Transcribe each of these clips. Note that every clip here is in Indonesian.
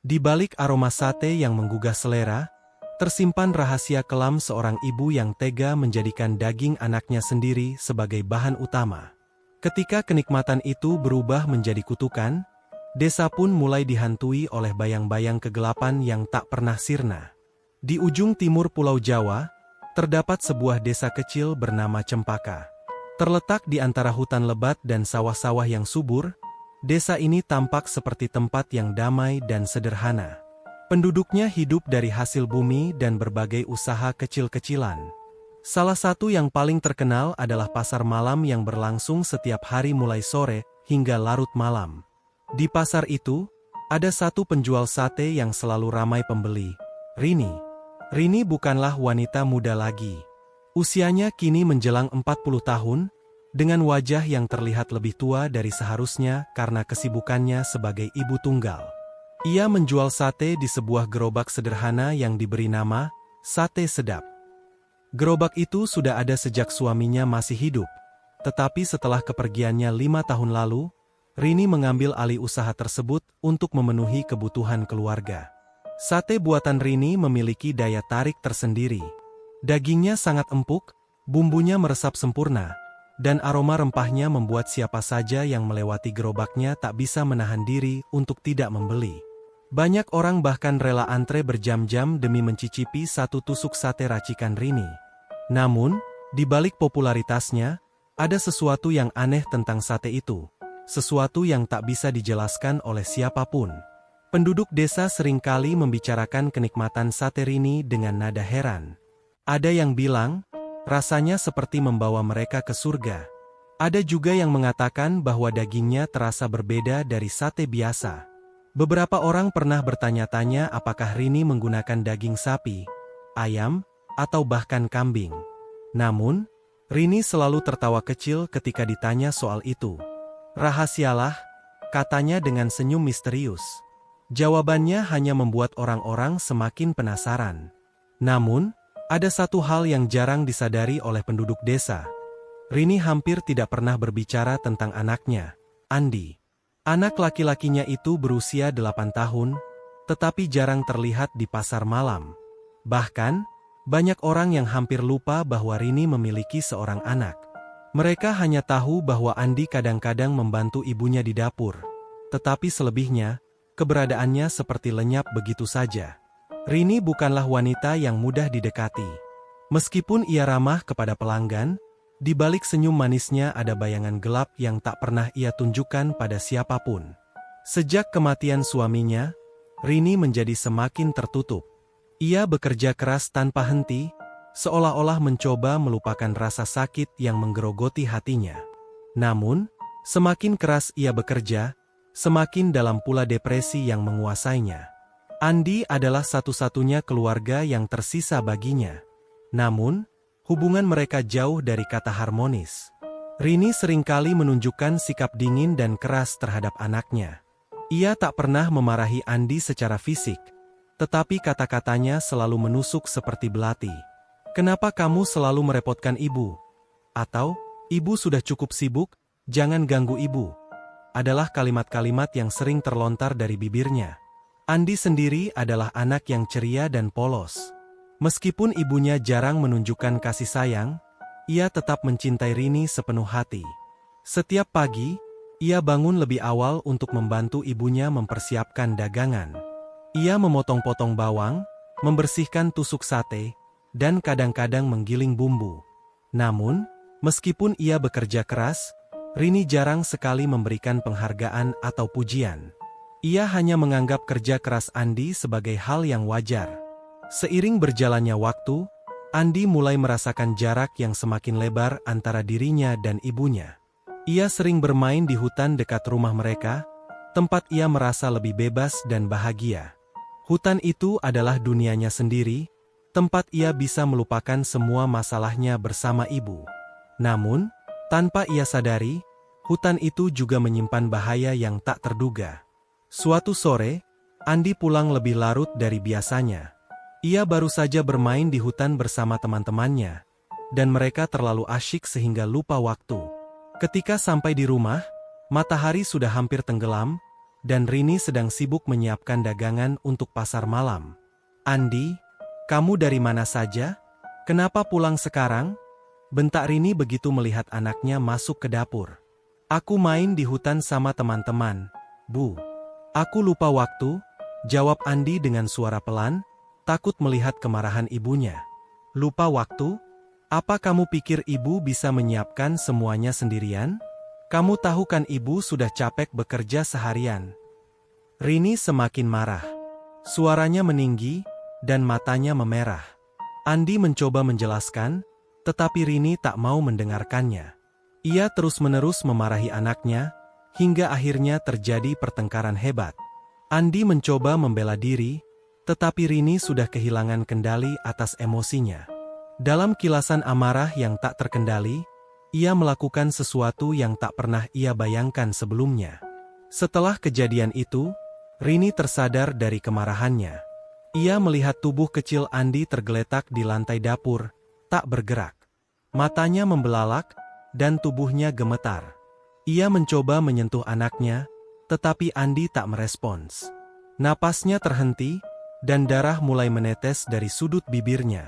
Di balik aroma sate yang menggugah selera, tersimpan rahasia kelam seorang ibu yang tega menjadikan daging anaknya sendiri sebagai bahan utama. Ketika kenikmatan itu berubah menjadi kutukan, desa pun mulai dihantui oleh bayang-bayang kegelapan yang tak pernah sirna. Di ujung timur Pulau Jawa, terdapat sebuah desa kecil bernama Cempaka. Terletak di antara hutan lebat dan sawah-sawah yang subur, desa ini tampak seperti tempat yang damai dan sederhana. Penduduknya hidup dari hasil bumi dan berbagai usaha kecil-kecilan. Salah satu yang paling terkenal adalah pasar malam yang berlangsung setiap hari mulai sore hingga larut malam. Di pasar itu, ada satu penjual sate yang selalu ramai pembeli, Rini. Rini bukanlah wanita muda lagi. Usianya kini menjelang 40 tahun, dengan wajah yang terlihat lebih tua dari seharusnya karena kesibukannya sebagai ibu tunggal. Ia menjual sate di sebuah gerobak sederhana yang diberi nama Sate Sedap. Gerobak itu sudah ada sejak suaminya masih hidup, tetapi setelah kepergiannya 5 tahun lalu, Rini mengambil alih usaha tersebut untuk memenuhi kebutuhan keluarga. Sate buatan Rini memiliki daya tarik tersendiri. Dagingnya sangat empuk, bumbunya meresap sempurna, dan aroma rempahnya membuat siapa saja yang melewati gerobaknya tak bisa menahan diri untuk tidak membeli. Banyak orang bahkan rela antre berjam-jam demi mencicipi satu tusuk sate racikan Rini. Namun, di balik popularitasnya, ada sesuatu yang aneh tentang sate itu. Sesuatu yang tak bisa dijelaskan oleh siapapun. Penduduk desa seringkali membicarakan kenikmatan sate Rini dengan nada heran. Ada yang bilang, rasanya seperti membawa mereka ke surga. Ada juga yang mengatakan bahwa dagingnya terasa berbeda dari sate biasa. Beberapa orang pernah bertanya-tanya apakah Rini menggunakan daging sapi, ayam, atau bahkan kambing. Namun, Rini selalu tertawa kecil ketika ditanya soal itu. Rahasialah, katanya dengan senyum misterius. Jawabannya hanya membuat orang-orang semakin penasaran. Namun, ada satu hal yang jarang disadari oleh penduduk desa. Rini hampir tidak pernah berbicara tentang anaknya, Andi. Anak laki-lakinya itu berusia 8 tahun, tetapi jarang terlihat di pasar malam. Bahkan, banyak orang yang hampir lupa bahwa Rini memiliki seorang anak. Mereka hanya tahu bahwa Andi kadang-kadang membantu ibunya di dapur. Tetapi selebihnya, keberadaannya seperti lenyap begitu saja. Rini bukanlah wanita yang mudah didekati. Meskipun ia ramah kepada pelanggan, di balik senyum manisnya ada bayangan gelap yang tak pernah ia tunjukkan pada siapapun. Sejak kematian suaminya, Rini menjadi semakin tertutup. Ia bekerja keras tanpa henti, seolah-olah mencoba melupakan rasa sakit yang menggerogoti hatinya. Namun, semakin keras ia bekerja, semakin dalam pula depresi yang menguasainya. Andi adalah satu-satunya keluarga yang tersisa baginya. Namun, hubungan mereka jauh dari kata harmonis. Rini seringkali menunjukkan sikap dingin dan keras terhadap anaknya. Ia tak pernah memarahi Andi secara fisik, tetapi kata-katanya selalu menusuk seperti belati. "Kenapa kamu selalu merepotkan ibu?" Atau, "Ibu sudah cukup sibuk, jangan ganggu ibu." Adalah kalimat-kalimat yang sering terlontar dari bibirnya. Andi sendiri adalah anak yang ceria dan polos. Meskipun ibunya jarang menunjukkan kasih sayang, ia tetap mencintai Rini sepenuh hati. Setiap pagi, ia bangun lebih awal untuk membantu ibunya mempersiapkan dagangan. Ia memotong-potong bawang, membersihkan tusuk sate, dan kadang-kadang menggiling bumbu. Namun, meskipun ia bekerja keras, Rini jarang sekali memberikan penghargaan atau pujian. Ia hanya menganggap kerja keras Andi sebagai hal yang wajar. Seiring berjalannya waktu, Andi mulai merasakan jarak yang semakin lebar antara dirinya dan ibunya. Ia sering bermain di hutan dekat rumah mereka, tempat ia merasa lebih bebas dan bahagia. Hutan itu adalah dunianya sendiri, tempat ia bisa melupakan semua masalahnya bersama ibu. Namun, tanpa ia sadari, hutan itu juga menyimpan bahaya yang tak terduga. Suatu sore, Andi pulang lebih larut dari biasanya. Ia baru saja bermain di hutan bersama teman-temannya, dan mereka terlalu asyik sehingga lupa waktu. Ketika sampai di rumah, matahari sudah hampir tenggelam, dan Rini sedang sibuk menyiapkan dagangan untuk pasar malam. "Andi, kamu dari mana saja? Kenapa pulang sekarang?" bentak Rini begitu melihat anaknya masuk ke dapur. "Aku main di hutan sama teman-teman, Bu." "Aku lupa waktu," jawab Andi dengan suara pelan, takut melihat kemarahan ibunya. "Lupa waktu? Apa kamu pikir ibu bisa menyiapkan semuanya sendirian? Kamu tahu kan ibu sudah capek bekerja seharian." Rini semakin marah. Suaranya meninggi, dan matanya memerah. Andi mencoba menjelaskan, tetapi Rini tak mau mendengarkannya. Ia terus-menerus memarahi anaknya, hingga akhirnya terjadi pertengkaran hebat. Andi mencoba membela diri, tetapi Rini sudah kehilangan kendali atas emosinya. Dalam kilasan amarah yang tak terkendali, ia melakukan sesuatu yang tak pernah ia bayangkan sebelumnya. Setelah kejadian itu, Rini tersadar dari kemarahannya. Ia melihat tubuh kecil Andi tergeletak di lantai dapur, tak bergerak. Matanya membelalak, dan tubuhnya gemetar. Ia mencoba menyentuh anaknya, tetapi Andi tak merespons. Napasnya terhenti, dan darah mulai menetes dari sudut bibirnya.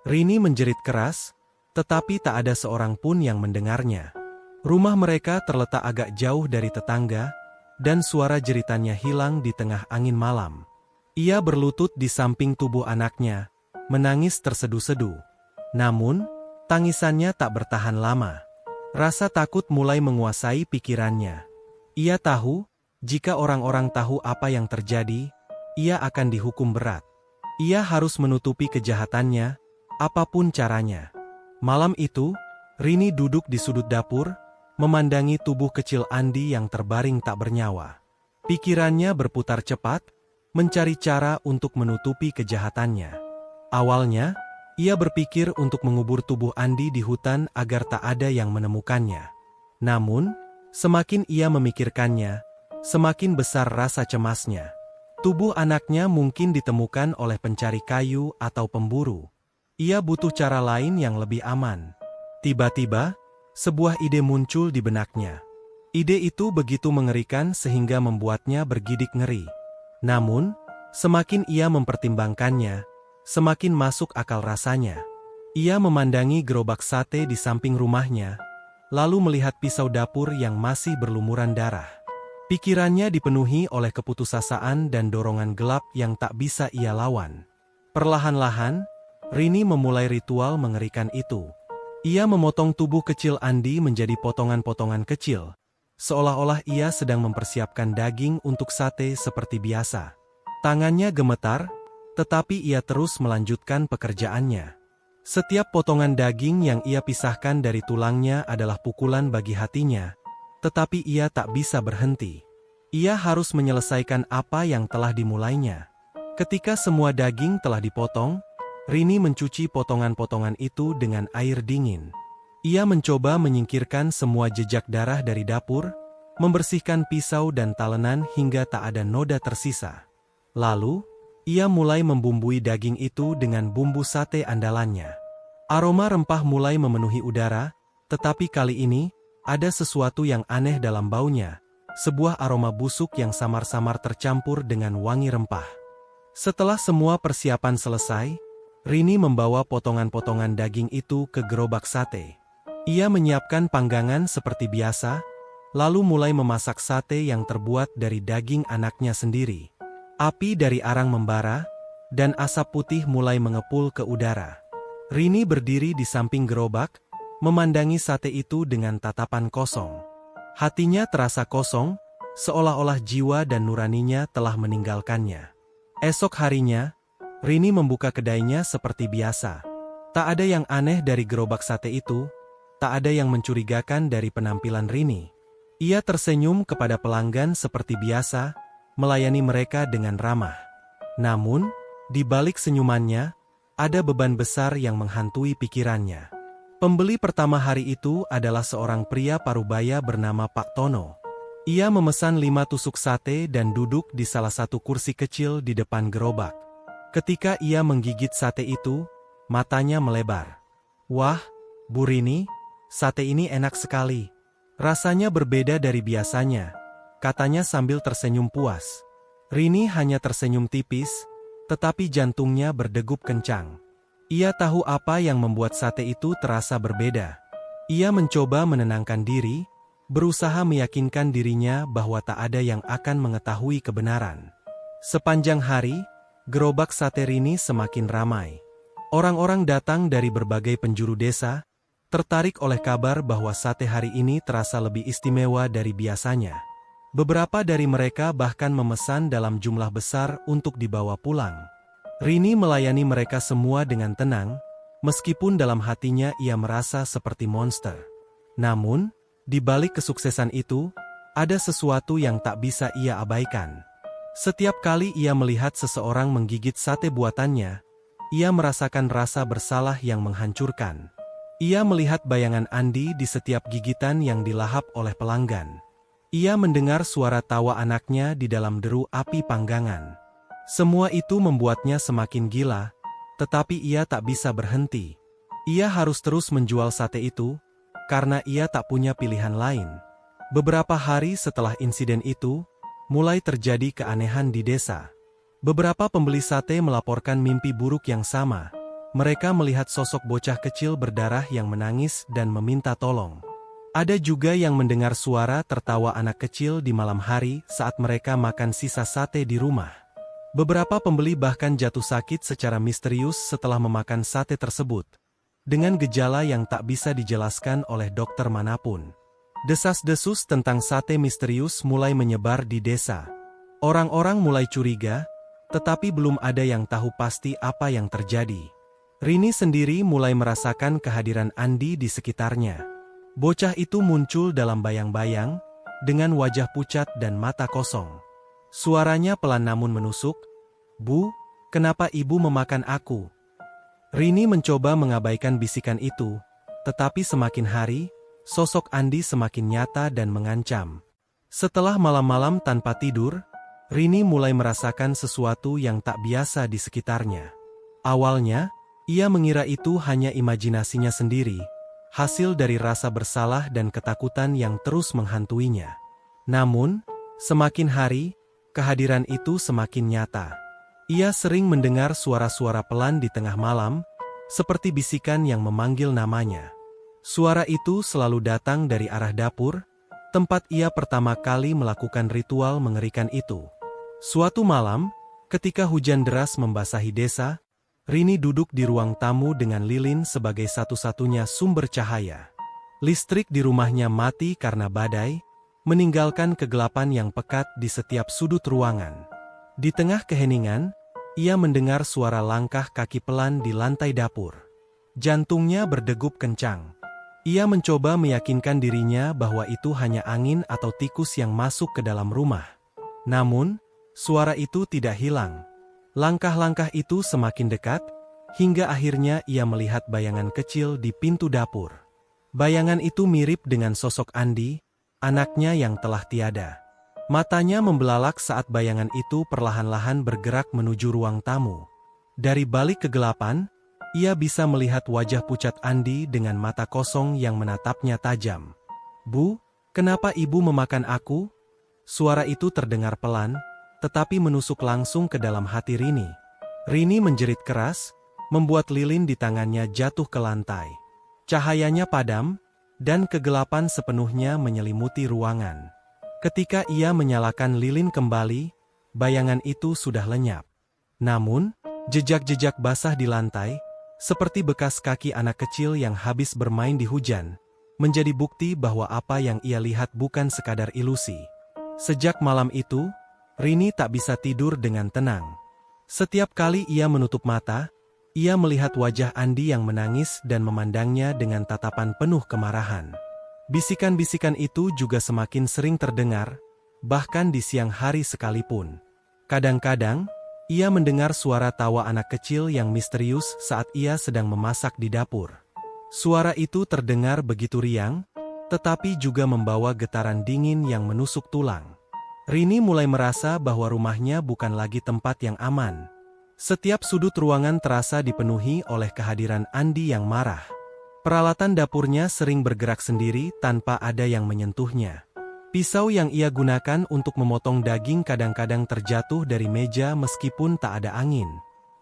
Rini menjerit keras, tetapi tak ada seorang pun yang mendengarnya. Rumah mereka terletak agak jauh dari tetangga, dan suara jeritannya hilang di tengah angin malam. Ia berlutut di samping tubuh anaknya, menangis terseduh-seduh. Namun, tangisannya tak bertahan lama. Rasa takut mulai menguasai pikirannya. Ia tahu, jika orang-orang tahu apa yang terjadi, ia akan dihukum berat. Ia harus menutupi kejahatannya, apapun caranya. Malam itu, Rini duduk di sudut dapur, memandangi tubuh kecil Andi yang terbaring tak bernyawa. Pikirannya berputar cepat, mencari cara untuk menutupi kejahatannya. Awalnya, ia berpikir untuk mengubur tubuh Andi di hutan agar tak ada yang menemukannya. Namun, semakin ia memikirkannya, semakin besar rasa cemasnya. Tubuh anaknya mungkin ditemukan oleh pencari kayu atau pemburu. Ia butuh cara lain yang lebih aman. Tiba-tiba, sebuah ide muncul di benaknya. Ide itu begitu mengerikan sehingga membuatnya bergidik ngeri. Namun, semakin ia mempertimbangkannya, semakin masuk akal rasanya. Ia memandangi gerobak sate di samping rumahnya, lalu melihat pisau dapur yang masih berlumuran darah. Pikirannya dipenuhi oleh keputusasaan dan dorongan gelap yang tak bisa ia lawan. Perlahan-lahan, Rini memulai ritual mengerikan itu. Ia memotong tubuh kecil Andi menjadi potongan-potongan kecil, seolah-olah ia sedang mempersiapkan daging untuk sate seperti biasa. Tangannya gemetar, tetapi ia terus melanjutkan pekerjaannya. Setiap potongan daging yang ia pisahkan dari tulangnya adalah pukulan bagi hatinya, tetapi ia tak bisa berhenti. Ia harus menyelesaikan apa yang telah dimulainya. Ketika semua daging telah dipotong, Rini mencuci potongan-potongan itu dengan air dingin. Ia mencoba menyingkirkan semua jejak darah dari dapur, membersihkan pisau dan talenan hingga tak ada noda tersisa. Lalu, ia mulai membumbui daging itu dengan bumbu sate andalannya. Aroma rempah mulai memenuhi udara, tetapi kali ini, ada sesuatu yang aneh dalam baunya, sebuah aroma busuk yang samar-samar tercampur dengan wangi rempah. Setelah semua persiapan selesai, Rini membawa potongan-potongan daging itu ke gerobak sate. Ia menyiapkan panggangan seperti biasa, lalu mulai memasak sate yang terbuat dari daging anaknya sendiri. Api dari arang membara, dan asap putih mulai mengepul ke udara. Rini berdiri di samping gerobak, memandangi sate itu dengan tatapan kosong. Hatinya terasa kosong, seolah-olah jiwa dan nuraninya telah meninggalkannya. Esok harinya, Rini membuka kedainya seperti biasa. Tak ada yang aneh dari gerobak sate itu, tak ada yang mencurigakan dari penampilan Rini. Ia tersenyum kepada pelanggan seperti biasa, melayani mereka dengan ramah. Namun, di balik senyumannya, ada beban besar yang menghantui pikirannya. Pembeli pertama hari itu adalah seorang pria parubaya bernama Pak Tono. Ia memesan 5 tusuk sate dan duduk di salah satu kursi kecil di depan gerobak. Ketika ia menggigit sate itu, matanya melebar. "Wah, Bu Rini, sate ini enak sekali. Rasanya berbeda dari biasanya," katanya sambil tersenyum puas. Rini hanya tersenyum tipis, tetapi jantungnya berdegup kencang. Ia tahu apa yang membuat sate itu terasa berbeda. Ia mencoba menenangkan diri, berusaha meyakinkan dirinya bahwa tak ada yang akan mengetahui kebenaran. Sepanjang hari, gerobak sate Rini semakin ramai. Orang-orang datang dari berbagai penjuru desa, tertarik oleh kabar bahwa sate hari ini terasa lebih istimewa dari biasanya. Beberapa dari mereka bahkan memesan dalam jumlah besar untuk dibawa pulang. Rini melayani mereka semua dengan tenang, meskipun dalam hatinya ia merasa seperti monster. Namun, di balik kesuksesan itu, ada sesuatu yang tak bisa ia abaikan. Setiap kali ia melihat seseorang menggigit sate buatannya, ia merasakan rasa bersalah yang menghancurkan. Ia melihat bayangan Andi di setiap gigitan yang dilahap oleh pelanggan. Ia mendengar suara tawa anaknya di dalam deru api panggangan. Semua itu membuatnya semakin gila, tetapi ia tak bisa berhenti. Ia harus terus menjual sate itu, karena ia tak punya pilihan lain. Beberapa hari setelah insiden itu, mulai terjadi keanehan di desa. Beberapa pembeli sate melaporkan mimpi buruk yang sama. Mereka melihat sosok bocah kecil berdarah yang menangis dan meminta tolong. Ada juga yang mendengar suara tertawa anak kecil di malam hari saat mereka makan sisa sate di rumah. Beberapa pembeli bahkan jatuh sakit secara misterius setelah memakan sate tersebut, dengan gejala yang tak bisa dijelaskan oleh dokter manapun. Desas-desus tentang sate misterius mulai menyebar di desa. Orang-orang mulai curiga, tetapi belum ada yang tahu pasti apa yang terjadi. Rini sendiri mulai merasakan kehadiran Andi di sekitarnya. Bocah itu muncul dalam bayang-bayang, dengan wajah pucat dan mata kosong. Suaranya pelan namun menusuk, "Bu, kenapa ibu memakan aku?" Rini mencoba mengabaikan bisikan itu, tetapi semakin hari, sosok Andi semakin nyata dan mengancam. Setelah malam-malam tanpa tidur, Rini mulai merasakan sesuatu yang tak biasa di sekitarnya. Awalnya, ia mengira itu hanya imajinasinya sendiri, hasil dari rasa bersalah dan ketakutan yang terus menghantuinya. Namun, semakin hari, kehadiran itu semakin nyata. Ia sering mendengar suara-suara pelan di tengah malam, seperti bisikan yang memanggil namanya. Suara itu selalu datang dari arah dapur, tempat ia pertama kali melakukan ritual mengerikan itu. Suatu malam, ketika hujan deras membasahi desa, Rini duduk di ruang tamu dengan lilin sebagai satu-satunya sumber cahaya. Listrik di rumahnya mati karena badai, meninggalkan kegelapan yang pekat di setiap sudut ruangan. Di tengah keheningan, ia mendengar suara langkah kaki pelan di lantai dapur. Jantungnya berdegup kencang. Ia mencoba meyakinkan dirinya bahwa itu hanya angin atau tikus yang masuk ke dalam rumah. Namun, suara itu tidak hilang. Langkah-langkah itu semakin dekat, hingga akhirnya ia melihat bayangan kecil di pintu dapur. Bayangan itu mirip dengan sosok Andi, anaknya yang telah tiada. Matanya membelalak saat bayangan itu perlahan-lahan bergerak menuju ruang tamu. Dari balik kegelapan, ia bisa melihat wajah pucat Andi dengan mata kosong yang menatapnya tajam. "Bu, kenapa ibu memakan aku?" Suara itu terdengar pelan, tetapi menusuk langsung ke dalam hati Rini. Rini menjerit keras, membuat lilin di tangannya jatuh ke lantai. Cahayanya padam, dan kegelapan sepenuhnya menyelimuti ruangan. Ketika ia menyalakan lilin kembali, bayangan itu sudah lenyap. Namun, jejak-jejak basah di lantai, seperti bekas kaki anak kecil yang habis bermain di hujan, menjadi bukti bahwa apa yang ia lihat bukan sekadar ilusi. Sejak malam itu, Rini tak bisa tidur dengan tenang. Setiap kali ia menutup mata, ia melihat wajah Andi yang menangis dan memandangnya dengan tatapan penuh kemarahan. Bisikan-bisikan itu juga semakin sering terdengar, bahkan di siang hari sekalipun. Kadang-kadang, ia mendengar suara tawa anak kecil yang misterius saat ia sedang memasak di dapur. Suara itu terdengar begitu riang, tetapi juga membawa getaran dingin yang menusuk tulang. Rini mulai merasa bahwa rumahnya bukan lagi tempat yang aman. Setiap sudut ruangan terasa dipenuhi oleh kehadiran Andi yang marah. Peralatan dapurnya sering bergerak sendiri tanpa ada yang menyentuhnya. Pisau yang ia gunakan untuk memotong daging kadang-kadang terjatuh dari meja meskipun tak ada angin.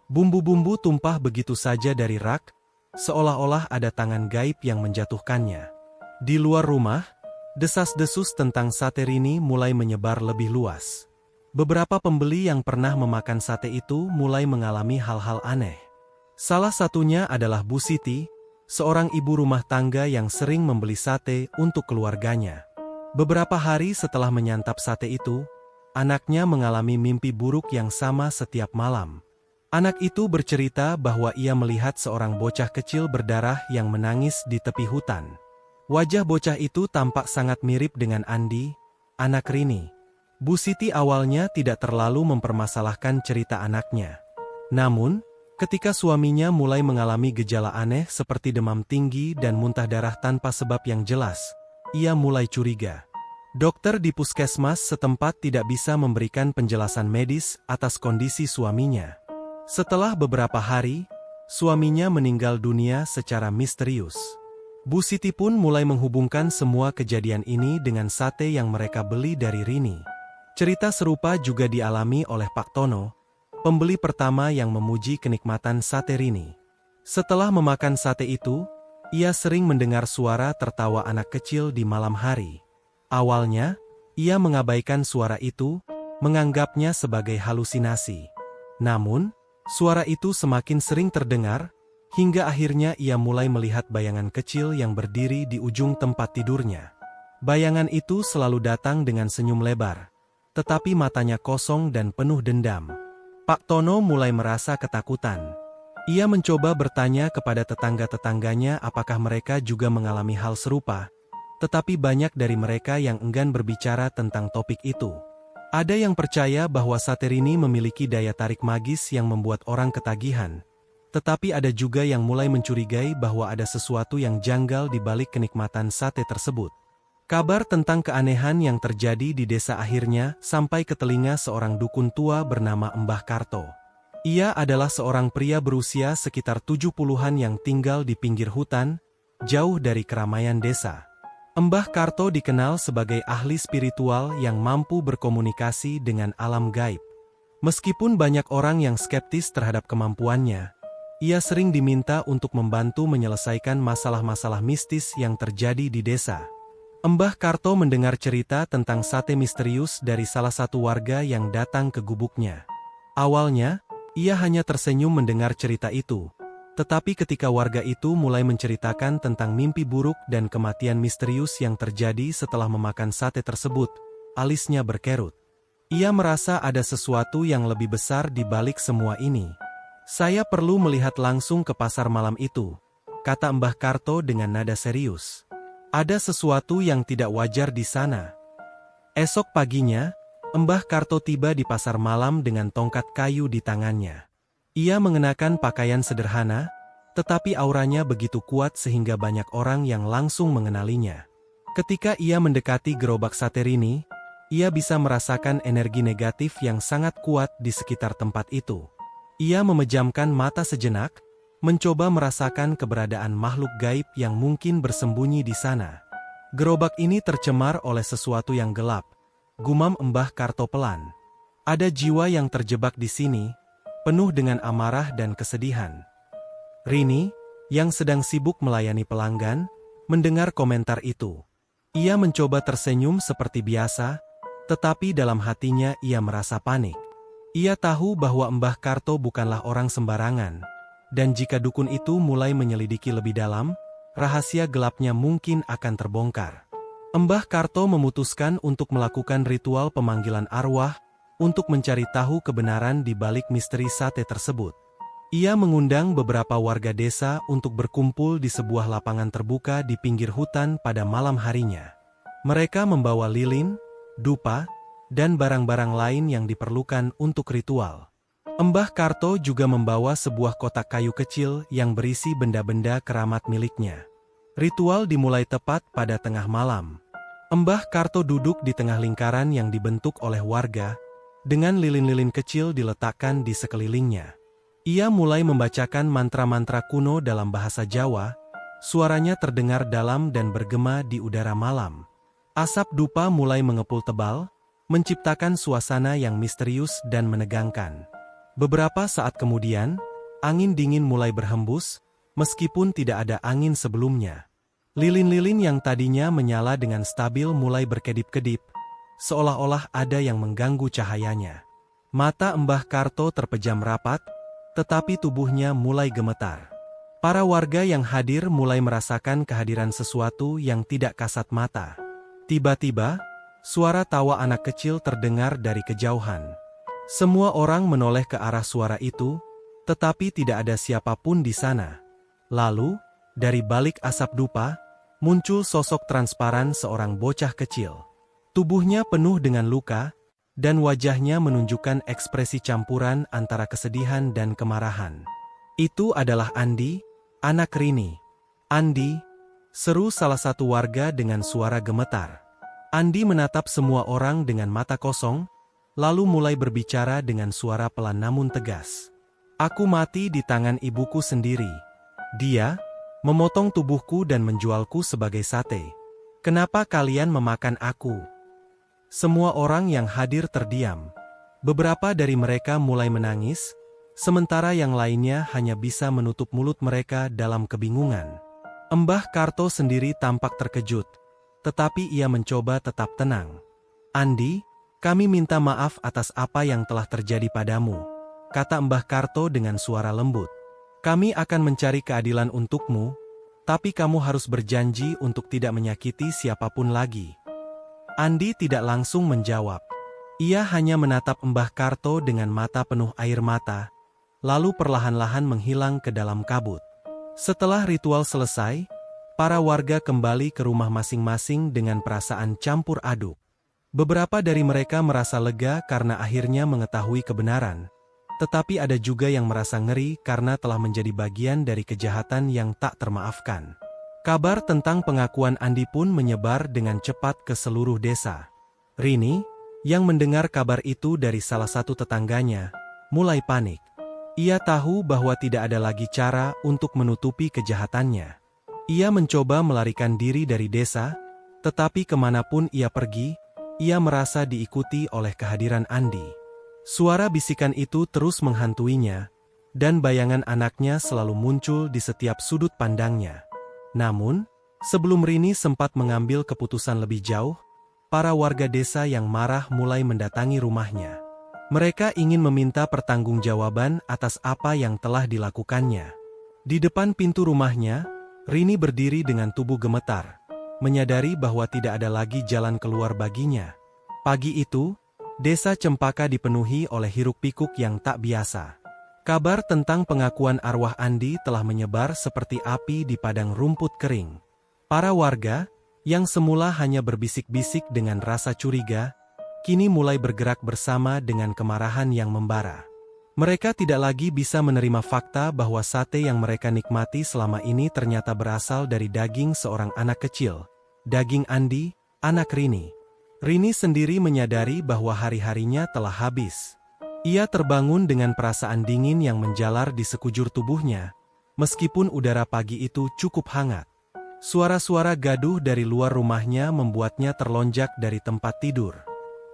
Bumbu-bumbu tumpah begitu saja dari rak, seolah-olah ada tangan gaib yang menjatuhkannya. Di luar rumah, desas-desus tentang sate Rini mulai menyebar lebih luas. Beberapa pembeli yang pernah memakan sate itu mulai mengalami hal-hal aneh. Salah satunya adalah Bu Siti, seorang ibu rumah tangga yang sering membeli sate untuk keluarganya. Beberapa hari setelah menyantap sate itu, anaknya mengalami mimpi buruk yang sama setiap malam. Anak itu bercerita bahwa ia melihat seorang bocah kecil berdarah yang menangis di tepi hutan. Wajah bocah itu tampak sangat mirip dengan Andi, anak Rini. Bu Siti awalnya tidak terlalu mempermasalahkan cerita anaknya. Namun, ketika suaminya mulai mengalami gejala aneh seperti demam tinggi dan muntah darah tanpa sebab yang jelas, ia mulai curiga. Dokter di puskesmas setempat tidak bisa memberikan penjelasan medis atas kondisi suaminya. Setelah beberapa hari, suaminya meninggal dunia secara misterius. Bu Siti pun mulai menghubungkan semua kejadian ini dengan sate yang mereka beli dari Rini. Cerita serupa juga dialami oleh Pak Tono, pembeli pertama yang memuji kenikmatan sate Rini. Setelah memakan sate itu, ia sering mendengar suara tertawa anak kecil di malam hari. Awalnya, ia mengabaikan suara itu, menganggapnya sebagai halusinasi. Namun, suara itu semakin sering terdengar, hingga akhirnya ia mulai melihat bayangan kecil yang berdiri di ujung tempat tidurnya. Bayangan itu selalu datang dengan senyum lebar, tetapi matanya kosong dan penuh dendam. Pak Tono mulai merasa ketakutan. Ia mencoba bertanya kepada tetangga-tetangganya apakah mereka juga mengalami hal serupa, tetapi banyak dari mereka yang enggan berbicara tentang topik itu. Ada yang percaya bahwa sate Rini memiliki daya tarik magis yang membuat orang ketagihan, tetapi ada juga yang mulai mencurigai bahwa ada sesuatu yang janggal di balik kenikmatan sate tersebut. Kabar tentang keanehan yang terjadi di desa akhirnya sampai ke telinga seorang dukun tua bernama Mbah Karto. Ia adalah seorang pria berusia sekitar 70-an yang tinggal di pinggir hutan, jauh dari keramaian desa. Mbah Karto dikenal sebagai ahli spiritual yang mampu berkomunikasi dengan alam gaib. Meskipun banyak orang yang skeptis terhadap kemampuannya, ia sering diminta untuk membantu menyelesaikan masalah-masalah mistis yang terjadi di desa. Mbah Karto mendengar cerita tentang sate misterius dari salah satu warga yang datang ke gubuknya. Awalnya, ia hanya tersenyum mendengar cerita itu. Tetapi ketika warga itu mulai menceritakan tentang mimpi buruk dan kematian misterius yang terjadi setelah memakan sate tersebut, alisnya berkerut. Ia merasa ada sesuatu yang lebih besar di balik semua ini. Saya perlu melihat langsung ke pasar malam itu, kata Mbah Karto dengan nada serius. Ada sesuatu yang tidak wajar di sana. Esok paginya, Mbah Karto tiba di pasar malam dengan tongkat kayu di tangannya. Ia mengenakan pakaian sederhana, tetapi auranya begitu kuat sehingga banyak orang yang langsung mengenalinya. Ketika ia mendekati gerobak sate Rini, ia bisa merasakan energi negatif yang sangat kuat di sekitar tempat itu. Ia memejamkan mata sejenak, mencoba merasakan keberadaan makhluk gaib yang mungkin bersembunyi di sana. Gerobak ini tercemar oleh sesuatu yang gelap, gumam Mbah Karto pelan. Ada jiwa yang terjebak di sini, penuh dengan amarah dan kesedihan. Rini, yang sedang sibuk melayani pelanggan, mendengar komentar itu. Ia mencoba tersenyum seperti biasa, tetapi dalam hatinya ia merasa panik. Ia tahu bahwa Mbah Karto bukanlah orang sembarangan, dan jika dukun itu mulai menyelidiki lebih dalam, rahasia gelapnya mungkin akan terbongkar. Mbah Karto memutuskan untuk melakukan ritual pemanggilan arwah, untuk mencari tahu kebenaran di balik misteri sate tersebut. Ia mengundang beberapa warga desa untuk berkumpul di sebuah lapangan terbuka di pinggir hutan pada malam harinya. Mereka membawa lilin, dupa, dan barang-barang lain yang diperlukan untuk ritual. Mbah Karto juga membawa sebuah kotak kayu kecil yang berisi benda-benda keramat miliknya. Ritual dimulai tepat pada tengah malam. Mbah Karto duduk di tengah lingkaran yang dibentuk oleh warga, dengan lilin-lilin kecil diletakkan di sekelilingnya. Ia mulai membacakan mantra-mantra kuno dalam bahasa Jawa, suaranya terdengar dalam dan bergema di udara malam. Asap dupa mulai mengepul tebal, menciptakan suasana yang misterius dan menegangkan. Beberapa saat kemudian, angin dingin mulai berhembus, meskipun tidak ada angin sebelumnya. Lilin-lilin yang tadinya menyala dengan stabil mulai berkedip-kedip, seolah-olah ada yang mengganggu cahayanya. Mata Mbah Karto terpejam rapat, tetapi tubuhnya mulai gemetar. Para warga yang hadir mulai merasakan kehadiran sesuatu yang tidak kasat mata. Tiba-tiba, suara tawa anak kecil terdengar dari kejauhan. Semua orang menoleh ke arah suara itu, tetapi tidak ada siapapun di sana. Lalu, dari balik asap dupa, muncul sosok transparan seorang bocah kecil. Tubuhnya penuh dengan luka, dan wajahnya menunjukkan ekspresi campuran antara kesedihan dan kemarahan. Itu adalah Andi, anak Rini. "Andi!" seru salah satu warga dengan suara gemetar. Andi menatap semua orang dengan mata kosong, lalu mulai berbicara dengan suara pelan namun tegas. "Aku mati di tangan ibuku sendiri. Dia memotong tubuhku dan menjualku sebagai sate. Kenapa kalian memakan aku?" Semua orang yang hadir terdiam. Beberapa dari mereka mulai menangis, sementara yang lainnya hanya bisa menutup mulut mereka dalam kebingungan. Mbah Karto sendiri tampak terkejut, tetapi ia mencoba tetap tenang. "Andi, kami minta maaf atas apa yang telah terjadi padamu," kata Mbah Karto dengan suara lembut. "Kami akan mencari keadilan untukmu, tapi kamu harus berjanji untuk tidak menyakiti siapapun lagi." Andi tidak langsung menjawab. Ia hanya menatap Mbah Karto dengan mata penuh air mata, lalu perlahan-lahan menghilang ke dalam kabut. Setelah ritual selesai, para warga kembali ke rumah masing-masing dengan perasaan campur aduk. Beberapa dari mereka merasa lega karena akhirnya mengetahui kebenaran, tetapi ada juga yang merasa ngeri karena telah menjadi bagian dari kejahatan yang tak termaafkan. Kabar tentang pengakuan Andi pun menyebar dengan cepat ke seluruh desa. Rini, yang mendengar kabar itu dari salah satu tetangganya, mulai panik. Ia tahu bahwa tidak ada lagi cara untuk menutupi kejahatannya. Ia mencoba melarikan diri dari desa, tetapi kemanapun ia pergi, ia merasa diikuti oleh kehadiran Andi. Suara bisikan itu terus menghantuinya, dan bayangan anaknya selalu muncul di setiap sudut pandangnya. Namun, sebelum Rini sempat mengambil keputusan lebih jauh, para warga desa yang marah mulai mendatangi rumahnya. Mereka ingin meminta pertanggungjawaban atas apa yang telah dilakukannya. Di depan pintu rumahnya, Rini berdiri dengan tubuh gemetar, menyadari bahwa tidak ada lagi jalan keluar baginya. Pagi itu, desa Cempaka dipenuhi oleh hiruk-pikuk yang tak biasa. Kabar tentang pengakuan arwah Andi telah menyebar seperti api di padang rumput kering. Para warga, yang semula hanya berbisik-bisik dengan rasa curiga, kini mulai bergerak bersama dengan kemarahan yang membara. Mereka tidak lagi bisa menerima fakta bahwa sate yang mereka nikmati selama ini ternyata berasal dari daging seorang anak kecil. Daging Andi, anak Rini. Rini sendiri menyadari bahwa hari-harinya telah habis. Ia terbangun dengan perasaan dingin yang menjalar di sekujur tubuhnya, meskipun udara pagi itu cukup hangat. Suara-suara gaduh dari luar rumahnya membuatnya terlonjak dari tempat tidur.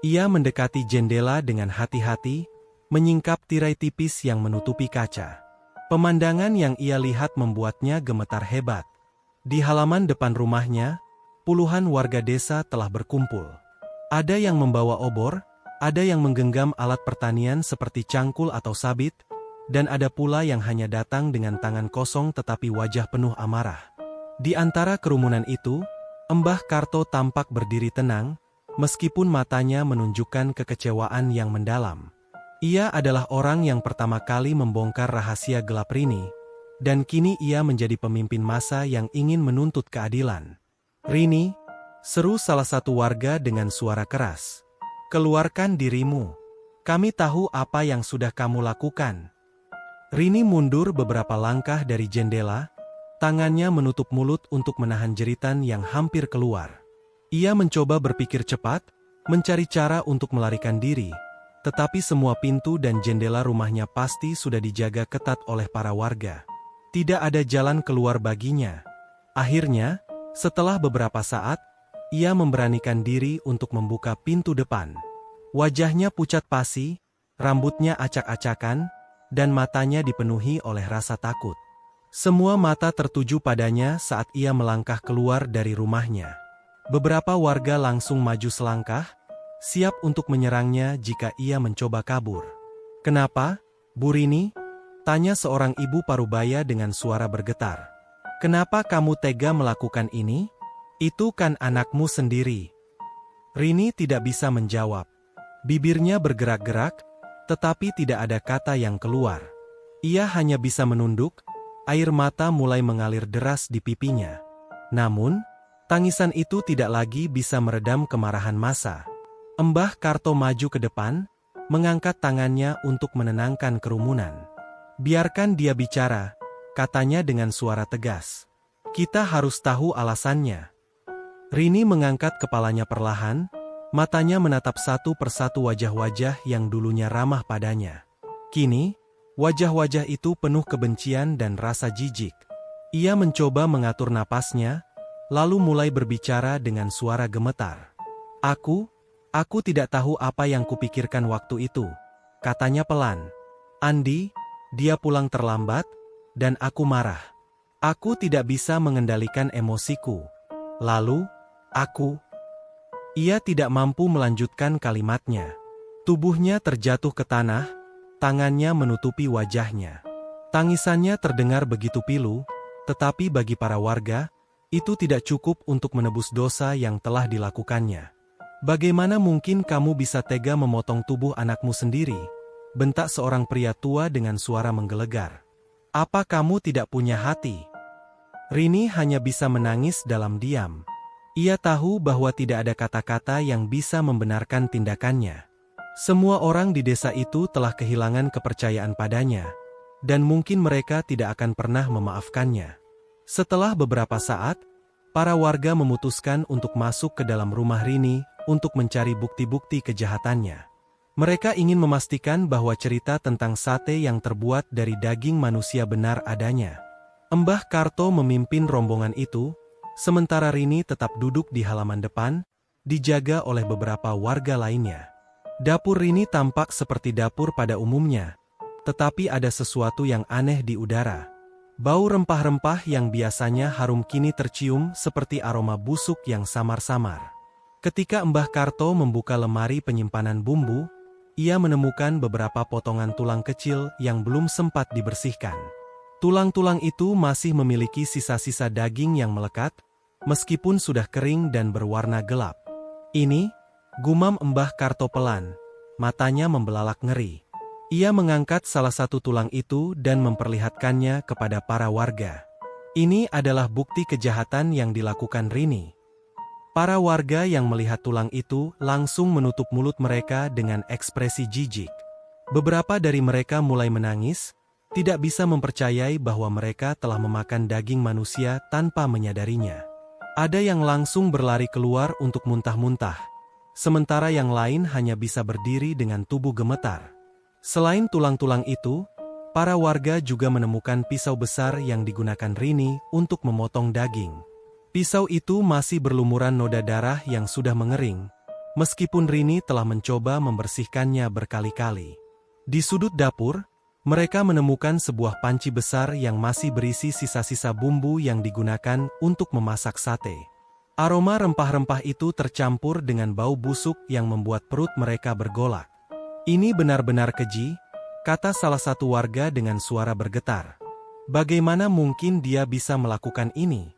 Ia mendekati jendela dengan hati-hati, menyingkap tirai tipis yang menutupi kaca. Pemandangan yang ia lihat membuatnya gemetar hebat. Di halaman depan rumahnya, puluhan warga desa telah berkumpul. Ada yang membawa obor, ada yang menggenggam alat pertanian seperti cangkul atau sabit, dan ada pula yang hanya datang dengan tangan kosong tetapi wajah penuh amarah. Di antara kerumunan itu, Mbah Karto tampak berdiri tenang, meskipun matanya menunjukkan kekecewaan yang mendalam. Ia adalah orang yang pertama kali membongkar rahasia gelap Rini, dan kini ia menjadi pemimpin massa yang ingin menuntut keadilan. "Rini," seru salah satu warga dengan suara keras. "Keluarkan dirimu. Kami tahu apa yang sudah kamu lakukan." Rini mundur beberapa langkah dari jendela, tangannya menutup mulut untuk menahan jeritan yang hampir keluar. Ia mencoba berpikir cepat, mencari cara untuk melarikan diri, tetapi semua pintu dan jendela rumahnya pasti sudah dijaga ketat oleh para warga. Tidak ada jalan keluar baginya. Akhirnya, setelah beberapa saat, ia memberanikan diri untuk membuka pintu depan. Wajahnya pucat pasi, rambutnya acak-acakan, dan matanya dipenuhi oleh rasa takut. Semua mata tertuju padanya saat ia melangkah keluar dari rumahnya. Beberapa warga langsung maju selangkah, siap untuk menyerangnya jika ia mencoba kabur. "Kenapa, Bu Rini?" tanya seorang ibu parubaya dengan suara bergetar. "Kenapa kamu tega melakukan ini? Itu kan anakmu sendiri." Rini tidak bisa menjawab. Bibirnya bergerak-gerak, tetapi tidak ada kata yang keluar. Ia hanya bisa menunduk, air mata mulai mengalir deras di pipinya. Namun, tangisan itu tidak lagi bisa meredam kemarahan massa. Mbah Karto maju ke depan, mengangkat tangannya untuk menenangkan kerumunan. "Biarkan dia bicara," katanya dengan suara tegas. "Kita harus tahu alasannya." Rini mengangkat kepalanya perlahan, matanya menatap satu persatu wajah-wajah yang dulunya ramah padanya. Kini, wajah-wajah itu penuh kebencian dan rasa jijik. Ia mencoba mengatur napasnya, lalu mulai berbicara dengan suara gemetar. Aku tidak tahu apa yang kupikirkan waktu itu," katanya pelan. "Andi, dia pulang terlambat, dan aku marah. Aku tidak bisa mengendalikan emosiku. Lalu, Ia tidak mampu melanjutkan kalimatnya. Tubuhnya terjatuh ke tanah, tangannya menutupi wajahnya. Tangisannya terdengar begitu pilu, tetapi bagi para warga, itu tidak cukup untuk menebus dosa yang telah dilakukannya. "Bagaimana mungkin kamu bisa tega memotong tubuh anakmu sendiri?" bentak seorang pria tua dengan suara menggelegar. "Apa kamu tidak punya hati?" Rini hanya bisa menangis dalam diam. Ia tahu bahwa tidak ada kata-kata yang bisa membenarkan tindakannya. Semua orang di desa itu telah kehilangan kepercayaan padanya, dan mungkin mereka tidak akan pernah memaafkannya. Setelah beberapa saat, para warga memutuskan untuk masuk ke dalam rumah Rini untuk mencari bukti-bukti kejahatannya. Mereka ingin memastikan bahwa cerita tentang sate yang terbuat dari daging manusia benar adanya. Mbah Karto memimpin rombongan itu, sementara Rini tetap duduk di halaman depan, dijaga oleh beberapa warga lainnya. Dapur Rini tampak seperti dapur pada umumnya, tetapi ada sesuatu yang aneh di udara. Bau rempah-rempah yang biasanya harum kini tercium seperti aroma busuk yang samar-samar. Ketika Mbah Karto membuka lemari penyimpanan bumbu, ia menemukan beberapa potongan tulang kecil yang belum sempat dibersihkan. Tulang-tulang itu masih memiliki sisa-sisa daging yang melekat, meskipun sudah kering dan berwarna gelap. "Ini," gumam Mbah Karto pelan, matanya membelalak ngeri. Ia mengangkat salah satu tulang itu dan memperlihatkannya kepada para warga. "Ini adalah bukti kejahatan yang dilakukan Rini." Para warga yang melihat tulang itu langsung menutup mulut mereka dengan ekspresi jijik. Beberapa dari mereka mulai menangis, tidak bisa mempercayai bahwa mereka telah memakan daging manusia tanpa menyadarinya. Ada yang langsung berlari keluar untuk muntah-muntah, sementara yang lain hanya bisa berdiri dengan tubuh gemetar. Selain tulang-tulang itu, para warga juga menemukan pisau besar yang digunakan Rini untuk memotong daging. Pisau itu masih berlumuran noda darah yang sudah mengering, meskipun Rini telah mencoba membersihkannya berkali-kali. Di sudut dapur, mereka menemukan sebuah panci besar yang masih berisi sisa-sisa bumbu yang digunakan untuk memasak sate. Aroma rempah-rempah itu tercampur dengan bau busuk yang membuat perut mereka bergolak. "Ini benar-benar keji," kata salah satu warga dengan suara bergetar. "Bagaimana mungkin dia bisa melakukan ini?"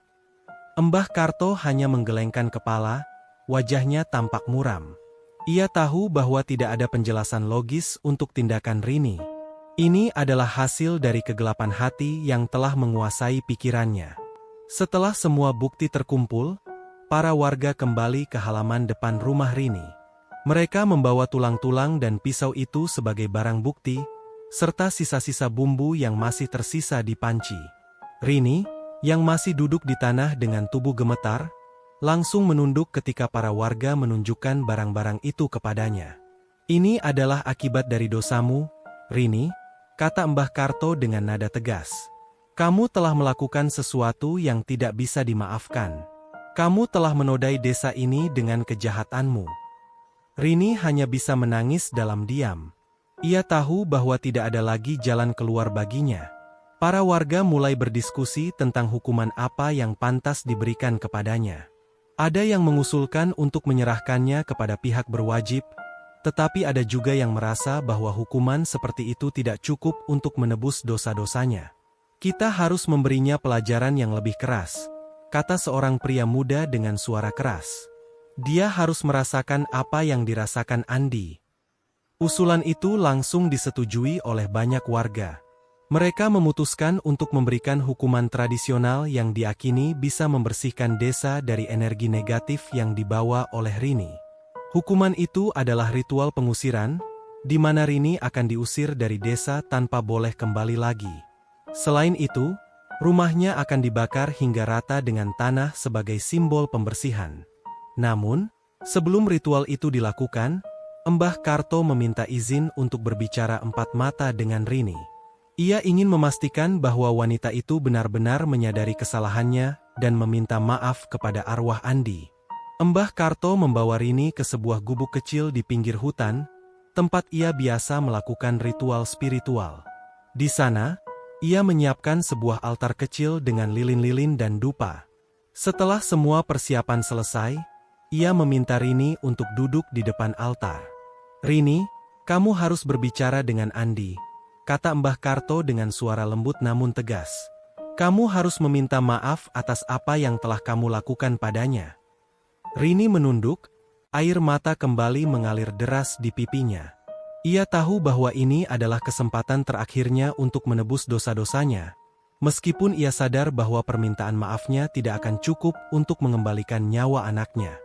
Mbah Karto hanya menggelengkan kepala, wajahnya tampak muram. Ia tahu bahwa tidak ada penjelasan logis untuk tindakan Rini. Ini adalah hasil dari kegelapan hati yang telah menguasai pikirannya. Setelah semua bukti terkumpul, para warga kembali ke halaman depan rumah Rini. Mereka membawa tulang-tulang dan pisau itu sebagai barang bukti, serta sisa-sisa bumbu yang masih tersisa di panci. Rini, yang masih duduk di tanah dengan tubuh gemetar, langsung menunduk ketika para warga menunjukkan barang-barang itu kepadanya. "Ini adalah akibat dari dosamu, Rini," kata Mbah Karto dengan nada tegas. "Kamu telah melakukan sesuatu yang tidak bisa dimaafkan. Kamu telah menodai desa ini dengan kejahatanmu. Rini hanya bisa menangis dalam diam. Ia tahu bahwa tidak ada lagi jalan keluar baginya. Para warga mulai berdiskusi tentang hukuman apa yang pantas diberikan kepadanya. Ada yang mengusulkan untuk menyerahkannya kepada pihak berwajib, tetapi ada juga yang merasa bahwa hukuman seperti itu tidak cukup untuk menebus dosa-dosanya. Kita harus memberinya pelajaran yang lebih keras, kata seorang pria muda dengan suara keras. Dia harus merasakan apa yang dirasakan Andi. Usulan itu langsung disetujui oleh banyak warga. Mereka memutuskan untuk memberikan hukuman tradisional yang diakini bisa membersihkan desa dari energi negatif yang dibawa oleh Rini. Hukuman itu adalah ritual pengusiran, di mana Rini akan diusir dari desa tanpa boleh kembali lagi. Selain itu, rumahnya akan dibakar hingga rata dengan tanah sebagai simbol pembersihan. Namun, sebelum ritual itu dilakukan, Mbah Karto meminta izin untuk berbicara empat mata dengan Rini. Ia ingin memastikan bahwa wanita itu benar-benar menyadari kesalahannya dan meminta maaf kepada arwah Andi. Mbah Karto membawa Rini ke sebuah gubuk kecil di pinggir hutan, tempat ia biasa melakukan ritual spiritual. Di sana, ia menyiapkan sebuah altar kecil dengan lilin-lilin dan dupa. Setelah semua persiapan selesai, ia meminta Rini untuk duduk di depan altar. Rini, kamu harus berbicara dengan Andi, kata Mbah Karto dengan suara lembut namun tegas. Kamu harus meminta maaf atas apa yang telah kamu lakukan padanya. Rini menunduk, air mata kembali mengalir deras di pipinya. Ia tahu bahwa ini adalah kesempatan terakhirnya untuk menebus dosa-dosanya, meskipun ia sadar bahwa permintaan maafnya tidak akan cukup untuk mengembalikan nyawa anaknya.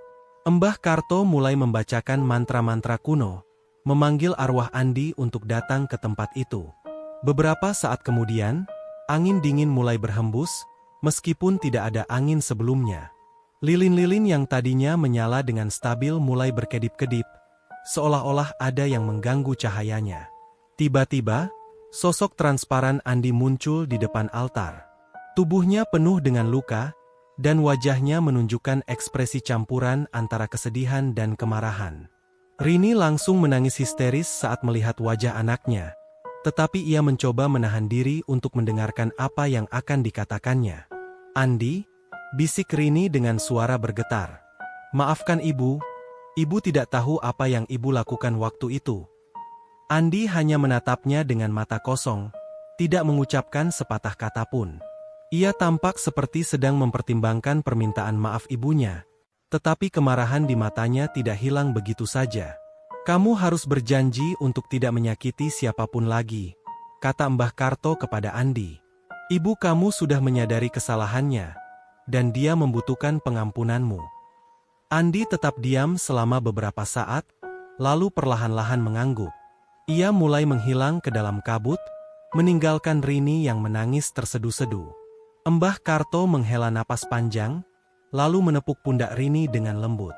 Mbah Karto mulai membacakan mantra-mantra kuno, memanggil arwah Andi untuk datang ke tempat itu. Beberapa saat kemudian, angin dingin mulai berhembus, meskipun tidak ada angin sebelumnya. Lilin-lilin yang tadinya menyala dengan stabil mulai berkedip-kedip, seolah-olah ada yang mengganggu cahayanya. Tiba-tiba, sosok transparan Andi muncul di depan altar. Tubuhnya penuh dengan luka, dan wajahnya menunjukkan ekspresi campuran antara kesedihan dan kemarahan. Rini langsung menangis histeris saat melihat wajah anaknya, tetapi ia mencoba menahan diri untuk mendengarkan apa yang akan dikatakannya. Andi, bisik Rini dengan suara bergetar. Maafkan ibu, ibu tidak tahu apa yang ibu lakukan waktu itu. Andi hanya menatapnya dengan mata kosong, tidak mengucapkan sepatah kata pun. Ia tampak seperti sedang mempertimbangkan permintaan maaf ibunya. Tetapi kemarahan di matanya tidak hilang begitu saja. Kamu harus berjanji untuk tidak menyakiti siapapun lagi, kata Mbah Karto kepada Andi. Ibu kamu sudah menyadari kesalahannya, dan dia membutuhkan pengampunanmu. Andi tetap diam selama beberapa saat, lalu perlahan-lahan mengangguk. Ia mulai menghilang ke dalam kabut, meninggalkan Rini yang menangis terseduh-seduh. Mbah Karto menghela napas panjang, lalu menepuk pundak Rini dengan lembut.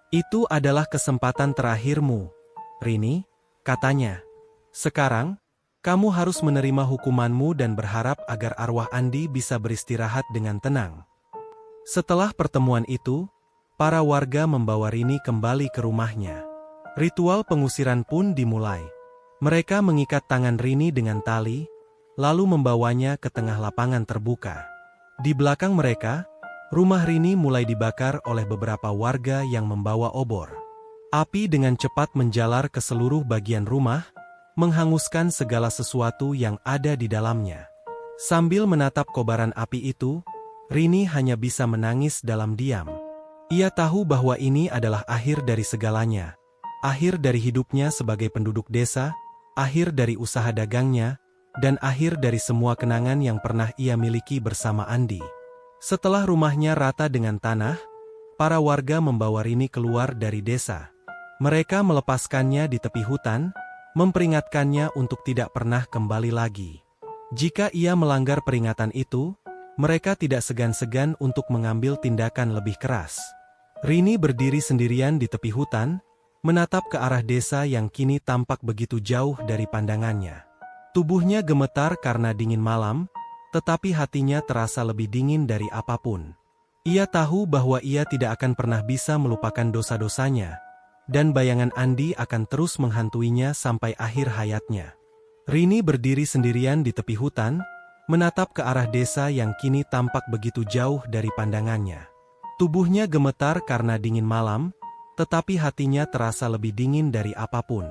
Itu adalah kesempatan terakhirmu, Rini, katanya. Sekarang, kamu harus menerima hukumanmu dan berharap agar arwah Andi bisa beristirahat dengan tenang. Setelah pertemuan itu, para warga membawa Rini kembali ke rumahnya. Ritual pengusiran pun dimulai. Mereka mengikat tangan Rini dengan tali, lalu membawanya ke tengah lapangan terbuka. Di belakang mereka, rumah Rini mulai dibakar oleh beberapa warga yang membawa obor. Api dengan cepat menjalar ke seluruh bagian rumah, menghanguskan segala sesuatu yang ada di dalamnya. Sambil menatap kobaran api itu, Rini hanya bisa menangis dalam diam. Ia tahu bahwa ini adalah akhir dari segalanya. Akhir dari hidupnya sebagai penduduk desa, akhir dari usaha dagangnya, dan akhir dari semua kenangan yang pernah ia miliki bersama Andi. Setelah rumahnya rata dengan tanah, para warga membawa Rini keluar dari desa. Mereka melepaskannya di tepi hutan, memperingatkannya untuk tidak pernah kembali lagi. Jika ia melanggar peringatan itu, mereka tidak segan-segan untuk mengambil tindakan lebih keras. Rini berdiri sendirian di tepi hutan, menatap ke arah desa yang kini tampak begitu jauh dari pandangannya. Tubuhnya gemetar karena dingin malam, tetapi hatinya terasa lebih dingin dari apapun. Ia tahu bahwa ia tidak akan pernah bisa melupakan dosa-dosanya, dan bayangan Andi akan terus menghantuinya sampai akhir hayatnya. Rini berdiri sendirian di tepi hutan, menatap ke arah desa yang kini tampak begitu jauh dari pandangannya. Tubuhnya gemetar karena dingin malam, tetapi hatinya terasa lebih dingin dari apapun.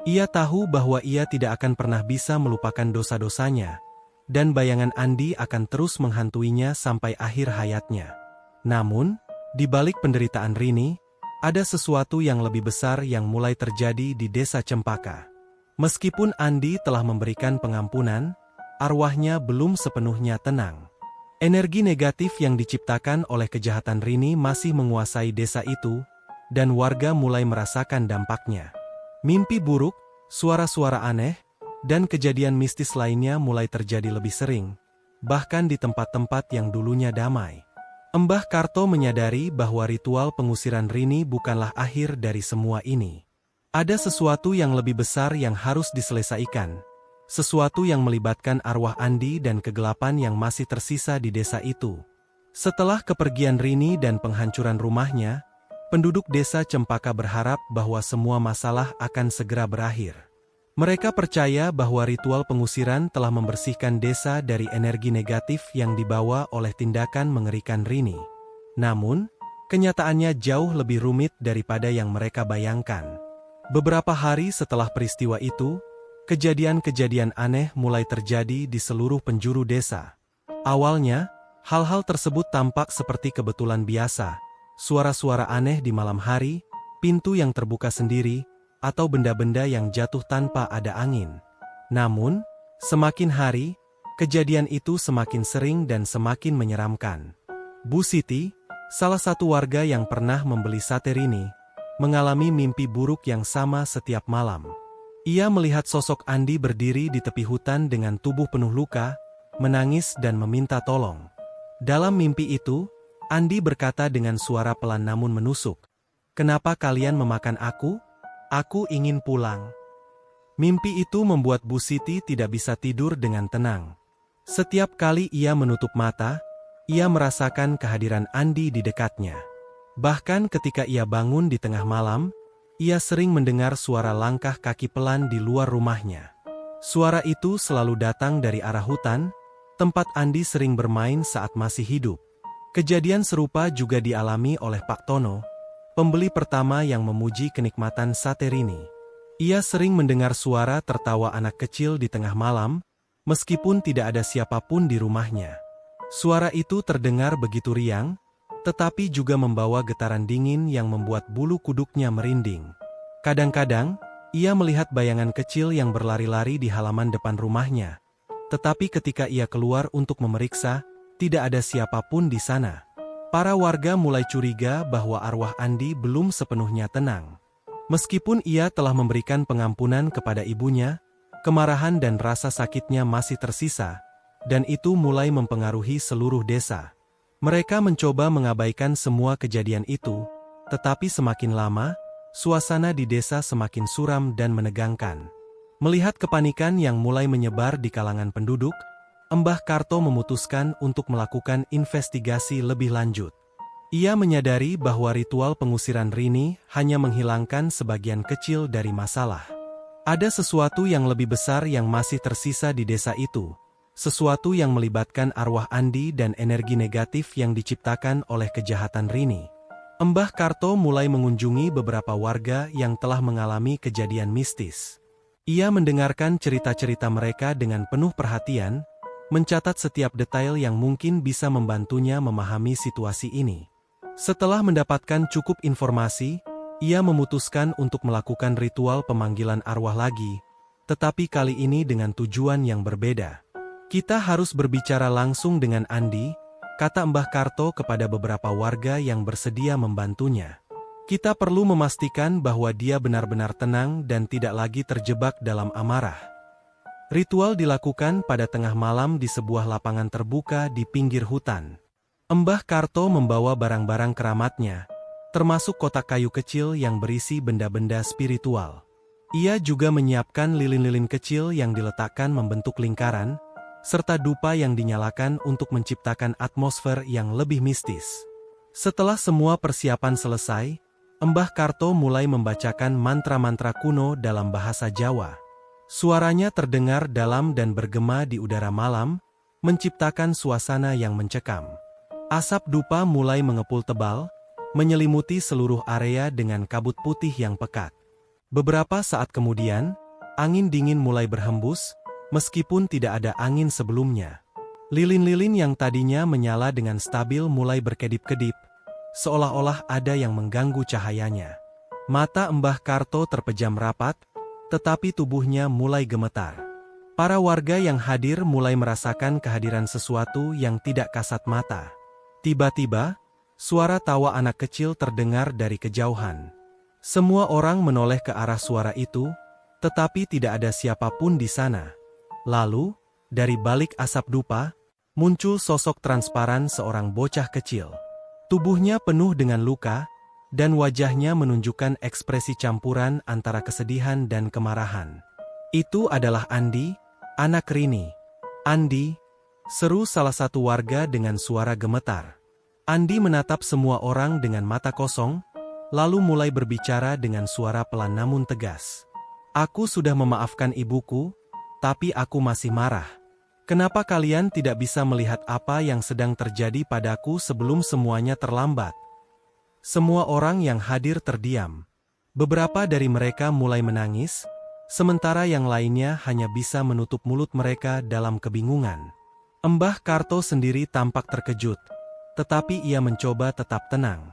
Ia tahu bahwa ia tidak akan pernah bisa melupakan dosa-dosanya, dan bayangan Andi akan terus menghantuinya sampai akhir hayatnya. Namun, di balik penderitaan Rini, ada sesuatu yang lebih besar yang mulai terjadi di desa Cempaka. Meskipun Andi telah memberikan pengampunan, arwahnya belum sepenuhnya tenang. Energi negatif yang diciptakan oleh kejahatan Rini masih menguasai desa itu, dan warga mulai merasakan dampaknya. Mimpi buruk, suara-suara aneh, dan kejadian mistis lainnya mulai terjadi lebih sering, bahkan di tempat-tempat yang dulunya damai. Mbah Karto menyadari bahwa ritual pengusiran Rini bukanlah akhir dari semua ini. Ada sesuatu yang lebih besar yang harus diselesaikan. Sesuatu yang melibatkan arwah Andi dan kegelapan yang masih tersisa di desa itu. Setelah kepergian Rini dan penghancuran rumahnya, penduduk desa Cempaka berharap bahwa semua masalah akan segera berakhir. Mereka percaya bahwa ritual pengusiran telah membersihkan desa dari energi negatif yang dibawa oleh tindakan mengerikan Rini. Namun, kenyataannya jauh lebih rumit daripada yang mereka bayangkan. Beberapa hari setelah peristiwa itu, kejadian-kejadian aneh mulai terjadi di seluruh penjuru desa. Awalnya, hal-hal tersebut tampak seperti kebetulan biasa, suara-suara aneh di malam hari, pintu yang terbuka sendiri, atau benda-benda yang jatuh tanpa ada angin. Namun, semakin hari, kejadian itu semakin sering dan semakin menyeramkan. Bu Siti, salah satu warga yang pernah membeli sate Rini, mengalami mimpi buruk yang sama setiap malam. Ia melihat sosok Andi berdiri di tepi hutan dengan tubuh penuh luka, menangis dan meminta tolong. Dalam mimpi itu, Andi berkata dengan suara pelan namun menusuk, "Kenapa kalian memakan aku? Aku ingin pulang." Mimpi itu membuat Bu Siti tidak bisa tidur dengan tenang. Setiap kali ia menutup mata, ia merasakan kehadiran Andi di dekatnya. Bahkan ketika ia bangun di tengah malam, ia sering mendengar suara langkah kaki pelan di luar rumahnya. Suara itu selalu datang dari arah hutan, tempat Andi sering bermain saat masih hidup. Kejadian serupa juga dialami oleh Pak Tono, pembeli pertama yang memuji kenikmatan sate Rini. Ia sering mendengar suara tertawa anak kecil di tengah malam, meskipun tidak ada siapapun di rumahnya. Suara itu terdengar begitu riang, tetapi juga membawa getaran dingin yang membuat bulu kuduknya merinding. Kadang-kadang, ia melihat bayangan kecil yang berlari-lari di halaman depan rumahnya. Tetapi ketika ia keluar untuk memeriksa, tidak ada siapapun di sana. Para warga mulai curiga bahwa arwah Andi belum sepenuhnya tenang. Meskipun ia telah memberikan pengampunan kepada ibunya, kemarahan dan rasa sakitnya masih tersisa, dan itu mulai mempengaruhi seluruh desa. Mereka mencoba mengabaikan semua kejadian itu, tetapi semakin lama, suasana di desa semakin suram dan menegangkan. Melihat kepanikan yang mulai menyebar di kalangan penduduk, Mbah Karto memutuskan untuk melakukan investigasi lebih lanjut. Ia menyadari bahwa ritual pengusiran Rini hanya menghilangkan sebagian kecil dari masalah. Ada sesuatu yang lebih besar yang masih tersisa di desa itu. Sesuatu yang melibatkan arwah Andi dan energi negatif yang diciptakan oleh kejahatan Rini. Mbah Karto mulai mengunjungi beberapa warga yang telah mengalami kejadian mistis. Ia mendengarkan cerita-cerita mereka dengan penuh perhatian, mencatat setiap detail yang mungkin bisa membantunya memahami situasi ini. Setelah mendapatkan cukup informasi, ia memutuskan untuk melakukan ritual pemanggilan arwah lagi, tetapi kali ini dengan tujuan yang berbeda. "Kita harus berbicara langsung dengan Andi," kata Mbah Karto kepada beberapa warga yang bersedia membantunya. "Kita perlu memastikan bahwa dia benar-benar tenang dan tidak lagi terjebak dalam amarah." Ritual dilakukan pada tengah malam di sebuah lapangan terbuka di pinggir hutan. Mbah Karto membawa barang-barang keramatnya, termasuk kotak kayu kecil yang berisi benda-benda spiritual. Ia juga menyiapkan lilin-lilin kecil yang diletakkan membentuk lingkaran, serta dupa yang dinyalakan untuk menciptakan atmosfer yang lebih mistis. Setelah semua persiapan selesai, Mbah Karto mulai membacakan mantra-mantra kuno dalam bahasa Jawa. Suaranya terdengar dalam dan bergema di udara malam, menciptakan suasana yang mencekam. Asap dupa mulai mengepul tebal, menyelimuti seluruh area dengan kabut putih yang pekat. Beberapa saat kemudian, angin dingin mulai berhembus, meskipun tidak ada angin sebelumnya. Lilin-lilin yang tadinya menyala dengan stabil mulai berkedip-kedip, seolah-olah ada yang mengganggu cahayanya. Mata Mbah Karto terpejam rapat, tetapi tubuhnya mulai gemetar. Para warga yang hadir mulai merasakan kehadiran sesuatu yang tidak kasat mata. Tiba-tiba, suara tawa anak kecil terdengar dari kejauhan. Semua orang menoleh ke arah suara itu, tetapi tidak ada siapapun di sana. Lalu, dari balik asap dupa, muncul sosok transparan seorang bocah kecil. Tubuhnya penuh dengan luka, dan wajahnya menunjukkan ekspresi campuran antara kesedihan dan kemarahan. Itu adalah Andi, anak Rini. "Andi!" seru salah satu warga dengan suara gemetar. Andi menatap semua orang dengan mata kosong, lalu mulai berbicara dengan suara pelan namun tegas. "Aku sudah memaafkan ibuku, tapi aku masih marah. Kenapa kalian tidak bisa melihat apa yang sedang terjadi padaku sebelum semuanya terlambat?" Semua orang yang hadir terdiam. Beberapa dari mereka mulai menangis, sementara yang lainnya hanya bisa menutup mulut mereka dalam kebingungan. Mbah Karto sendiri tampak terkejut, tetapi ia mencoba tetap tenang.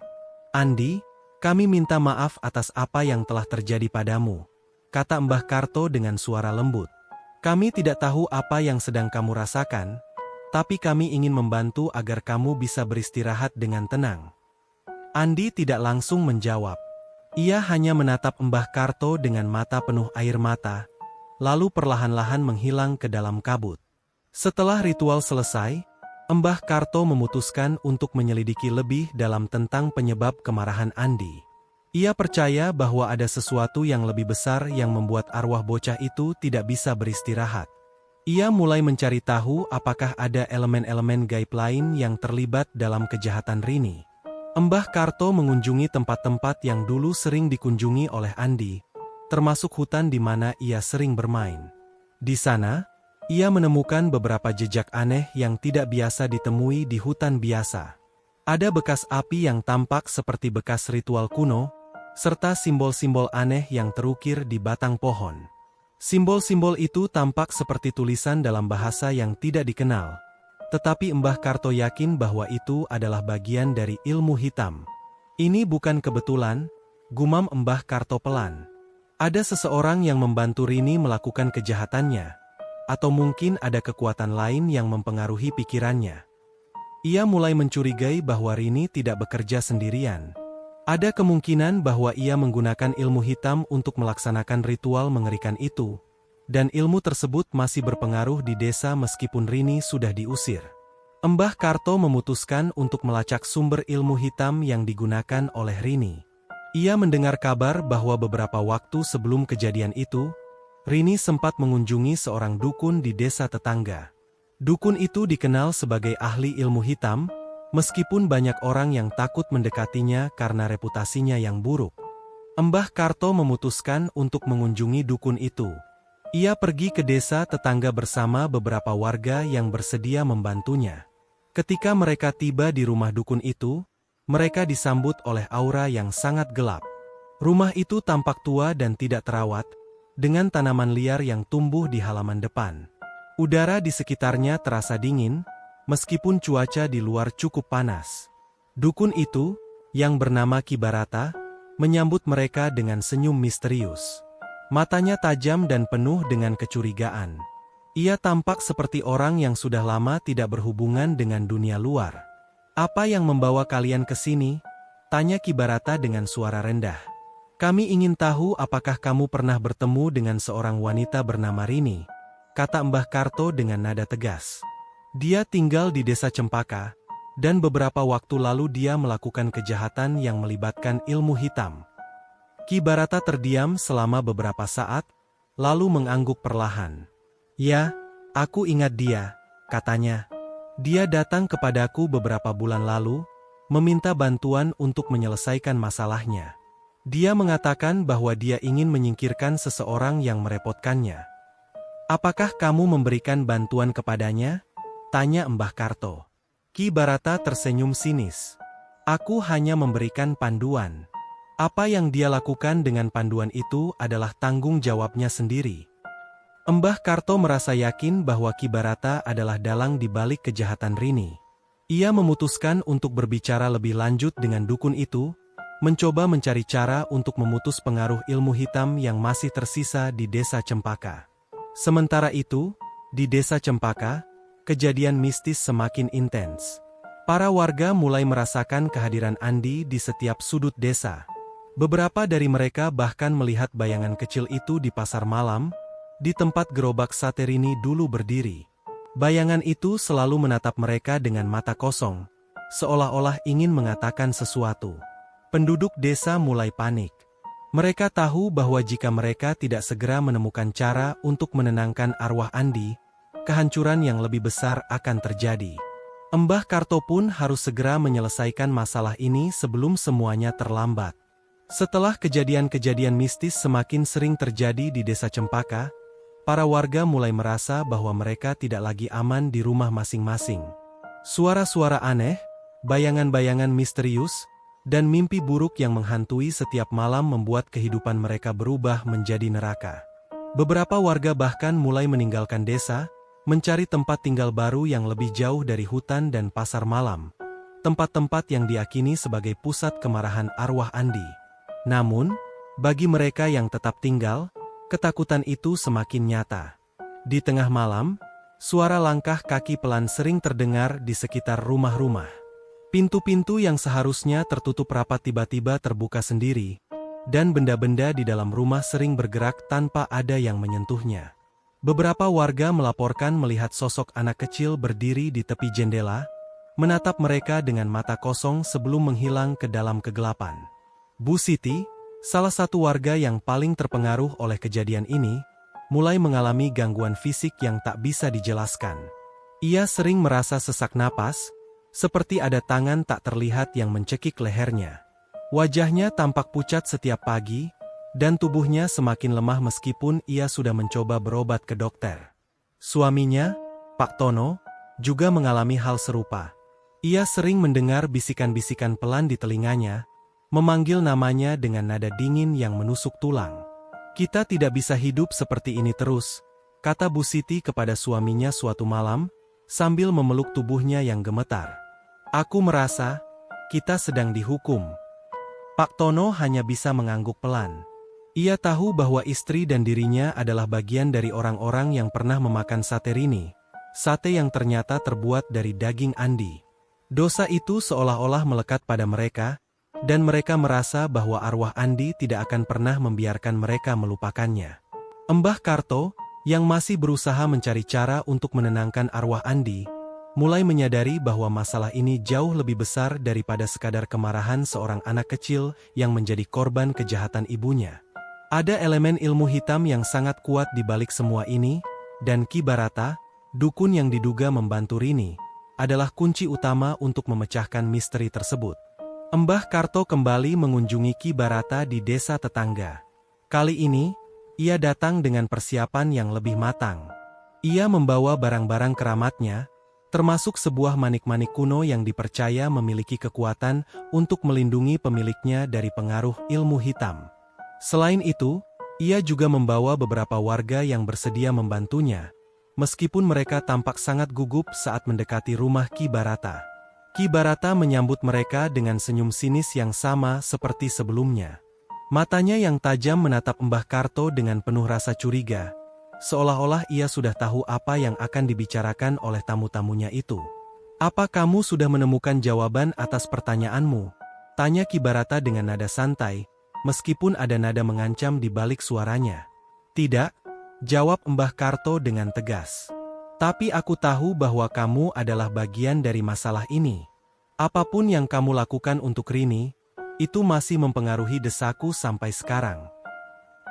"Andi, kami minta maaf atas apa yang telah terjadi padamu," kata Mbah Karto dengan suara lembut. "Kami tidak tahu apa yang sedang kamu rasakan, tapi kami ingin membantu agar kamu bisa beristirahat dengan tenang." Andi tidak langsung menjawab. Ia hanya menatap Mbah Karto dengan mata penuh air mata, lalu perlahan-lahan menghilang ke dalam kabut. Setelah ritual selesai, Mbah Karto memutuskan untuk menyelidiki lebih dalam tentang penyebab kemarahan Andi. Ia percaya bahwa ada sesuatu yang lebih besar yang membuat arwah bocah itu tidak bisa beristirahat. Ia mulai mencari tahu apakah ada elemen-elemen gaib lain yang terlibat dalam kejahatan Rini. Mbah Karto mengunjungi tempat-tempat yang dulu sering dikunjungi oleh Andi, termasuk hutan di mana ia sering bermain. Di sana, ia menemukan beberapa jejak aneh yang tidak biasa ditemui di hutan biasa. Ada bekas api yang tampak seperti bekas ritual kuno, serta simbol-simbol aneh yang terukir di batang pohon. Simbol-simbol itu tampak seperti tulisan dalam bahasa yang tidak dikenal. Tetapi Mbah Karto yakin bahwa itu adalah bagian dari ilmu hitam. "Ini bukan kebetulan," gumam Mbah Karto pelan. "Ada seseorang yang membantu Rini melakukan kejahatannya. Atau mungkin ada kekuatan lain yang mempengaruhi pikirannya." Ia mulai mencurigai bahwa Rini tidak bekerja sendirian. Ada kemungkinan bahwa ia menggunakan ilmu hitam untuk melaksanakan ritual mengerikan itu. Dan ilmu tersebut masih berpengaruh di desa meskipun Rini sudah diusir. Mbah Karto memutuskan untuk melacak sumber ilmu hitam yang digunakan oleh Rini. Ia mendengar kabar bahwa beberapa waktu sebelum kejadian itu, Rini sempat mengunjungi seorang dukun di desa tetangga. Dukun itu dikenal sebagai ahli ilmu hitam, meskipun banyak orang yang takut mendekatinya karena reputasinya yang buruk. Mbah Karto memutuskan untuk mengunjungi dukun itu. Ia pergi ke desa tetangga bersama beberapa warga yang bersedia membantunya. Ketika mereka tiba di rumah dukun itu, mereka disambut oleh aura yang sangat gelap. Rumah itu tampak tua dan tidak terawat, dengan tanaman liar yang tumbuh di halaman depan. Udara di sekitarnya terasa dingin, meskipun cuaca di luar cukup panas. Dukun itu, yang bernama Ki Barata, menyambut mereka dengan senyum misterius. Matanya tajam dan penuh dengan kecurigaan. Ia tampak seperti orang yang sudah lama tidak berhubungan dengan dunia luar. "Apa yang membawa kalian ke sini?" tanya Ki Barata dengan suara rendah. "Kami ingin tahu apakah kamu pernah bertemu dengan seorang wanita bernama Rini," kata Mbah Karto dengan nada tegas. "Dia tinggal di desa Cempaka, dan beberapa waktu lalu dia melakukan kejahatan yang melibatkan ilmu hitam." Ki Barata terdiam selama beberapa saat, lalu mengangguk perlahan. "Ya, aku ingat dia," katanya. "Dia datang kepadaku beberapa bulan lalu, meminta bantuan untuk menyelesaikan masalahnya. Dia mengatakan bahwa dia ingin menyingkirkan seseorang yang merepotkannya. "Apakah kamu memberikan bantuan kepadanya?" tanya Mbah Karto. Ki Barata tersenyum sinis. "Aku hanya memberikan panduan. Apa yang dia lakukan dengan panduan itu adalah tanggung jawabnya sendiri." Mbah Karto merasa yakin bahwa Ki Barata adalah dalang di balik kejahatan Rini. Ia memutuskan untuk berbicara lebih lanjut dengan dukun itu, mencoba mencari cara untuk memutus pengaruh ilmu hitam yang masih tersisa di desa Cempaka. Sementara itu, di desa Cempaka, kejadian mistis semakin intens. Para warga mulai merasakan kehadiran Andi di setiap sudut desa. Beberapa dari mereka bahkan melihat bayangan kecil itu di pasar malam, di tempat gerobak sate Rini dulu berdiri. Bayangan itu selalu menatap mereka dengan mata kosong, seolah-olah ingin mengatakan sesuatu. Penduduk desa mulai panik. Mereka tahu bahwa jika mereka tidak segera menemukan cara untuk menenangkan arwah Andi, kehancuran yang lebih besar akan terjadi. Mbah Karto pun harus segera menyelesaikan masalah ini sebelum semuanya terlambat. Setelah kejadian-kejadian mistis semakin sering terjadi di desa Cempaka, para warga mulai merasa bahwa mereka tidak lagi aman di rumah masing-masing. Suara-suara aneh, bayangan-bayangan misterius, dan mimpi buruk yang menghantui setiap malam membuat kehidupan mereka berubah menjadi neraka. Beberapa warga bahkan mulai meninggalkan desa, mencari tempat tinggal baru yang lebih jauh dari hutan dan pasar malam, tempat-tempat yang diakini sebagai pusat kemarahan arwah Andi. Namun, bagi mereka yang tetap tinggal, ketakutan itu semakin nyata. Di tengah malam, suara langkah kaki pelan sering terdengar di sekitar rumah-rumah. Pintu-pintu yang seharusnya tertutup rapat tiba-tiba terbuka sendiri, dan benda-benda di dalam rumah sering bergerak tanpa ada yang menyentuhnya. Beberapa warga melaporkan melihat sosok anak kecil berdiri di tepi jendela, menatap mereka dengan mata kosong sebelum menghilang ke dalam kegelapan. Bu Siti, salah satu warga yang paling terpengaruh oleh kejadian ini, mulai mengalami gangguan fisik yang tak bisa dijelaskan. Ia sering merasa sesak napas, seperti ada tangan tak terlihat yang mencekik lehernya. Wajahnya tampak pucat setiap pagi, dan tubuhnya semakin lemah meskipun ia sudah mencoba berobat ke dokter. Suaminya, Pak Tono, juga mengalami hal serupa. Ia sering mendengar bisikan-bisikan pelan di telinganya, memanggil namanya dengan nada dingin yang menusuk tulang. "Kita tidak bisa hidup seperti ini terus," kata Bu Siti kepada suaminya suatu malam, sambil memeluk tubuhnya yang gemetar. "Aku merasa, kita sedang dihukum." Pak Tono hanya bisa mengangguk pelan. Ia tahu bahwa istri dan dirinya adalah bagian dari orang-orang yang pernah memakan sate Rini, sate yang ternyata terbuat dari daging Andi. Dosa itu seolah-olah melekat pada mereka, dan mereka merasa bahwa arwah Andi tidak akan pernah membiarkan mereka melupakannya. Mbah Karto, yang masih berusaha mencari cara untuk menenangkan arwah Andi, mulai menyadari bahwa masalah ini jauh lebih besar daripada sekadar kemarahan seorang anak kecil yang menjadi korban kejahatan ibunya. Ada elemen ilmu hitam yang sangat kuat di balik semua ini, dan Ki Barata, dukun yang diduga membantu Rini, adalah kunci utama untuk memecahkan misteri tersebut. Mbah Karto kembali mengunjungi Ki Barata di desa tetangga. Kali ini, ia datang dengan persiapan yang lebih matang. Ia membawa barang-barang keramatnya, termasuk sebuah manik-manik kuno yang dipercaya memiliki kekuatan untuk melindungi pemiliknya dari pengaruh ilmu hitam. Selain itu, ia juga membawa beberapa warga yang bersedia membantunya, meskipun mereka tampak sangat gugup saat mendekati rumah Ki Barata. Ki Barata menyambut mereka dengan senyum sinis yang sama seperti sebelumnya. Matanya yang tajam menatap Mbah Karto dengan penuh rasa curiga, seolah-olah ia sudah tahu apa yang akan dibicarakan oleh tamu-tamunya itu. "Apa kamu sudah menemukan jawaban atas pertanyaanmu?" tanya Ki Barata dengan nada santai, meskipun ada nada mengancam di balik suaranya. "Tidak," jawab Mbah Karto dengan tegas. "Tapi aku tahu bahwa kamu adalah bagian dari masalah ini. Apapun yang kamu lakukan untuk Rini, itu masih mempengaruhi desaku sampai sekarang."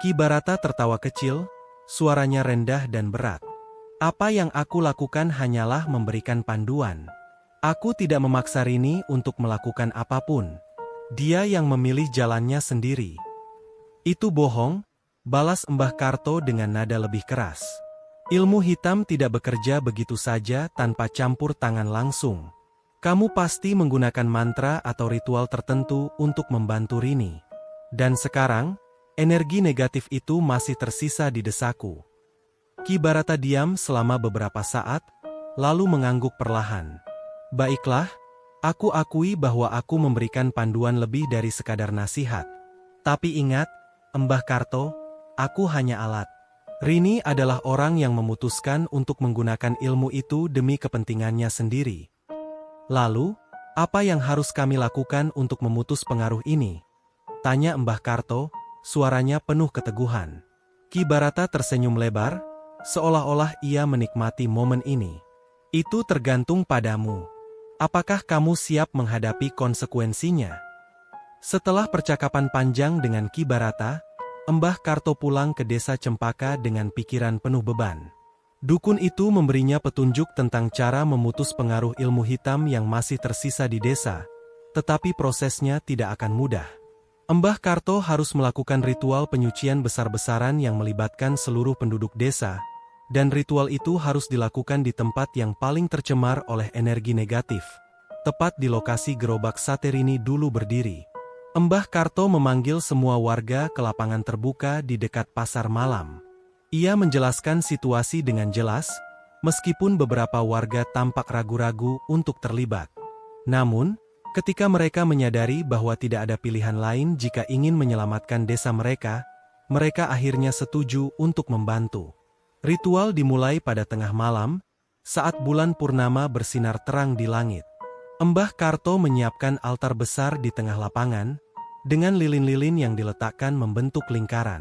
Ki Barata tertawa kecil, suaranya rendah dan berat. "Apa yang aku lakukan hanyalah memberikan panduan. Aku tidak memaksa Rini untuk melakukan apapun. Dia yang memilih jalannya sendiri. Itu bohong, balas Mbah Karto dengan nada lebih keras. Ilmu hitam tidak bekerja begitu saja tanpa campur tangan langsung. Kamu pasti menggunakan mantra atau ritual tertentu untuk membantu Rini. Dan sekarang, energi negatif itu masih tersisa di desaku. Ki Barata diam selama beberapa saat, lalu mengangguk perlahan. Baiklah, aku akui bahwa aku memberikan panduan lebih dari sekadar nasihat. Tapi ingat, Mbah Karto, aku hanya alat. Rini adalah orang yang memutuskan untuk menggunakan ilmu itu demi kepentingannya sendiri. Lalu, apa yang harus kami lakukan untuk memutus pengaruh ini? Tanya Mbah Karto, suaranya penuh keteguhan. Ki Barata tersenyum lebar, seolah-olah ia menikmati momen ini. Itu tergantung padamu. Apakah kamu siap menghadapi konsekuensinya? Setelah percakapan panjang dengan Ki Barata, Mbah Karto pulang ke desa Cempaka dengan pikiran penuh beban. Dukun itu memberinya petunjuk tentang cara memutus pengaruh ilmu hitam yang masih tersisa di desa, tetapi prosesnya tidak akan mudah. Mbah Karto harus melakukan ritual penyucian besar-besaran yang melibatkan seluruh penduduk desa, dan ritual itu harus dilakukan di tempat yang paling tercemar oleh energi negatif, tepat di lokasi gerobak sate Rini dulu berdiri. Mbah Karto memanggil semua warga ke lapangan terbuka di dekat pasar malam. Ia menjelaskan situasi dengan jelas, meskipun beberapa warga tampak ragu-ragu untuk terlibat. Namun, ketika mereka menyadari bahwa tidak ada pilihan lain jika ingin menyelamatkan desa mereka, mereka akhirnya setuju untuk membantu. Ritual dimulai pada tengah malam, saat bulan purnama bersinar terang di langit. Mbah Karto menyiapkan altar besar di tengah lapangan, dengan lilin-lilin yang diletakkan membentuk lingkaran.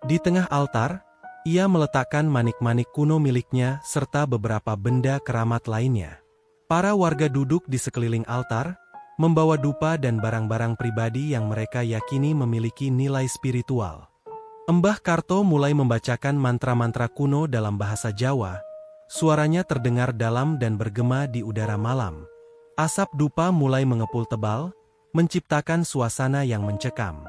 Di tengah altar, ia meletakkan manik-manik kuno miliknya serta beberapa benda keramat lainnya. Para warga duduk di sekeliling altar, membawa dupa dan barang-barang pribadi yang mereka yakini memiliki nilai spiritual. Mbah Karto mulai membacakan mantra-mantra kuno dalam bahasa Jawa. Suaranya terdengar dalam dan bergema di udara malam. Asap dupa mulai mengepul tebal, menciptakan suasana yang mencekam.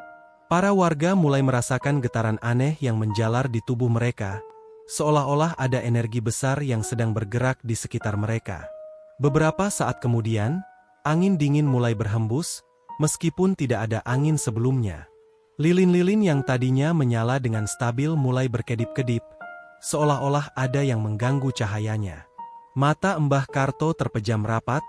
Para warga mulai merasakan getaran aneh yang menjalar di tubuh mereka, seolah-olah ada energi besar yang sedang bergerak di sekitar mereka. Beberapa saat kemudian, angin dingin mulai berhembus, meskipun tidak ada angin sebelumnya. Lilin-lilin yang tadinya menyala dengan stabil mulai berkedip-kedip, seolah-olah ada yang mengganggu cahayanya. Mata Mbah Karto terpejam rapat,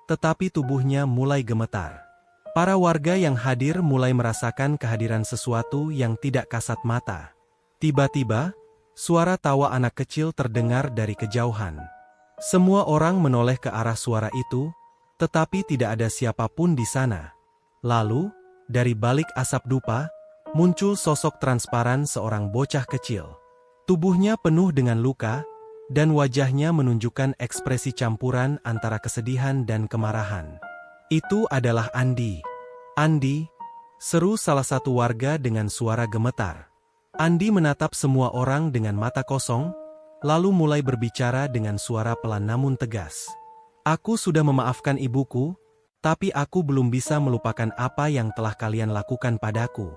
tetapi tubuhnya mulai gemetar. Para warga yang hadir mulai merasakan kehadiran sesuatu yang tidak kasat mata. Tiba-tiba, suara tawa anak kecil terdengar dari kejauhan. Semua orang menoleh ke arah suara itu, tetapi tidak ada siapapun di sana. Lalu, dari balik asap dupa, muncul sosok transparan seorang bocah kecil. Tubuhnya penuh dengan luka, dan wajahnya menunjukkan ekspresi campuran antara kesedihan dan kemarahan. Itu adalah Andi. Andi, seru salah satu warga dengan suara gemetar. Andi menatap semua orang dengan mata kosong, lalu mulai berbicara dengan suara pelan namun tegas. Aku sudah memaafkan ibuku, tapi aku belum bisa melupakan apa yang telah kalian lakukan padaku.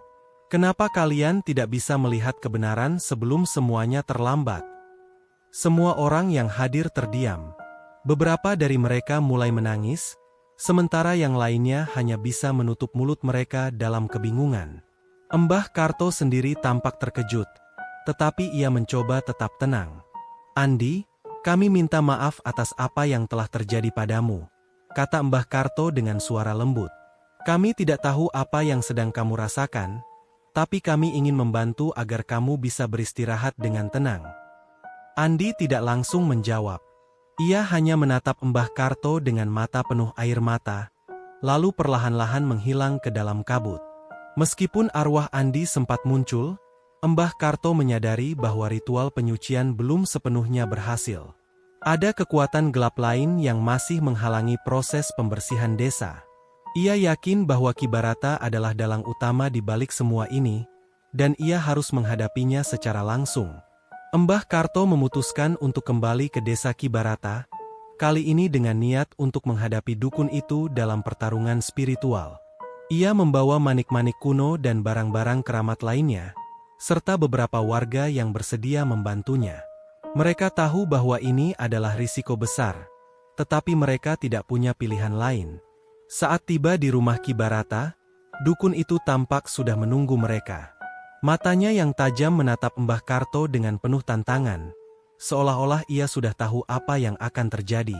Kenapa kalian tidak bisa melihat kebenaran sebelum semuanya terlambat? Semua orang yang hadir terdiam. Beberapa dari mereka mulai menangis, sementara yang lainnya hanya bisa menutup mulut mereka dalam kebingungan. Mbah Karto sendiri tampak terkejut, tetapi ia mencoba tetap tenang. Andi, kami minta maaf atas apa yang telah terjadi padamu, kata Mbah Karto dengan suara lembut. Kami tidak tahu apa yang sedang kamu rasakan, tapi kami ingin membantu agar kamu bisa beristirahat dengan tenang. Andi tidak langsung menjawab. Ia hanya menatap Mbah Karto dengan mata penuh air mata, lalu perlahan-lahan menghilang ke dalam kabut. Meskipun arwah Andi sempat muncul, Mbah Karto menyadari bahwa ritual penyucian belum sepenuhnya berhasil. Ada kekuatan gelap lain yang masih menghalangi proses pembersihan desa. Ia yakin bahwa Ki Barata adalah dalang utama di balik semua ini, dan ia harus menghadapinya secara langsung. Mbah Karto memutuskan untuk kembali ke desa Ki Barata, kali ini dengan niat untuk menghadapi dukun itu dalam pertarungan spiritual. Ia membawa manik-manik kuno dan barang-barang keramat lainnya, serta beberapa warga yang bersedia membantunya. Mereka tahu bahwa ini adalah risiko besar, tetapi mereka tidak punya pilihan lain. Saat tiba di rumah Ki Barata, dukun itu tampak sudah menunggu mereka. Matanya yang tajam menatap Mbah Karto dengan penuh tantangan, seolah-olah ia sudah tahu apa yang akan terjadi.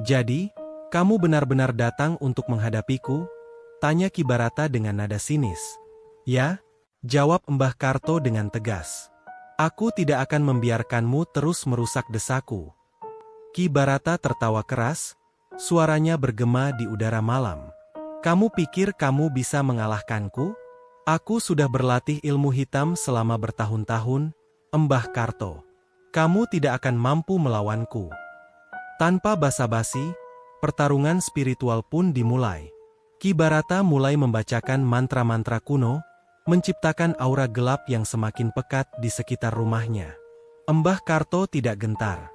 "Jadi, kamu benar-benar datang untuk menghadapiku?" tanya Ki Barata dengan nada sinis. "Ya," jawab Mbah Karto dengan tegas. "Aku tidak akan membiarkanmu terus merusak desaku." Ki Barata tertawa keras, suaranya bergema di udara malam. "Kamu pikir kamu bisa mengalahkanku? Aku sudah berlatih ilmu hitam selama bertahun-tahun, Mbah Karto. Kamu tidak akan mampu melawanku." Tanpa basa-basi, pertarungan spiritual pun dimulai. Ki Barata mulai membacakan mantra-mantra kuno, menciptakan aura gelap yang semakin pekat di sekitar rumahnya. Mbah Karto tidak gentar.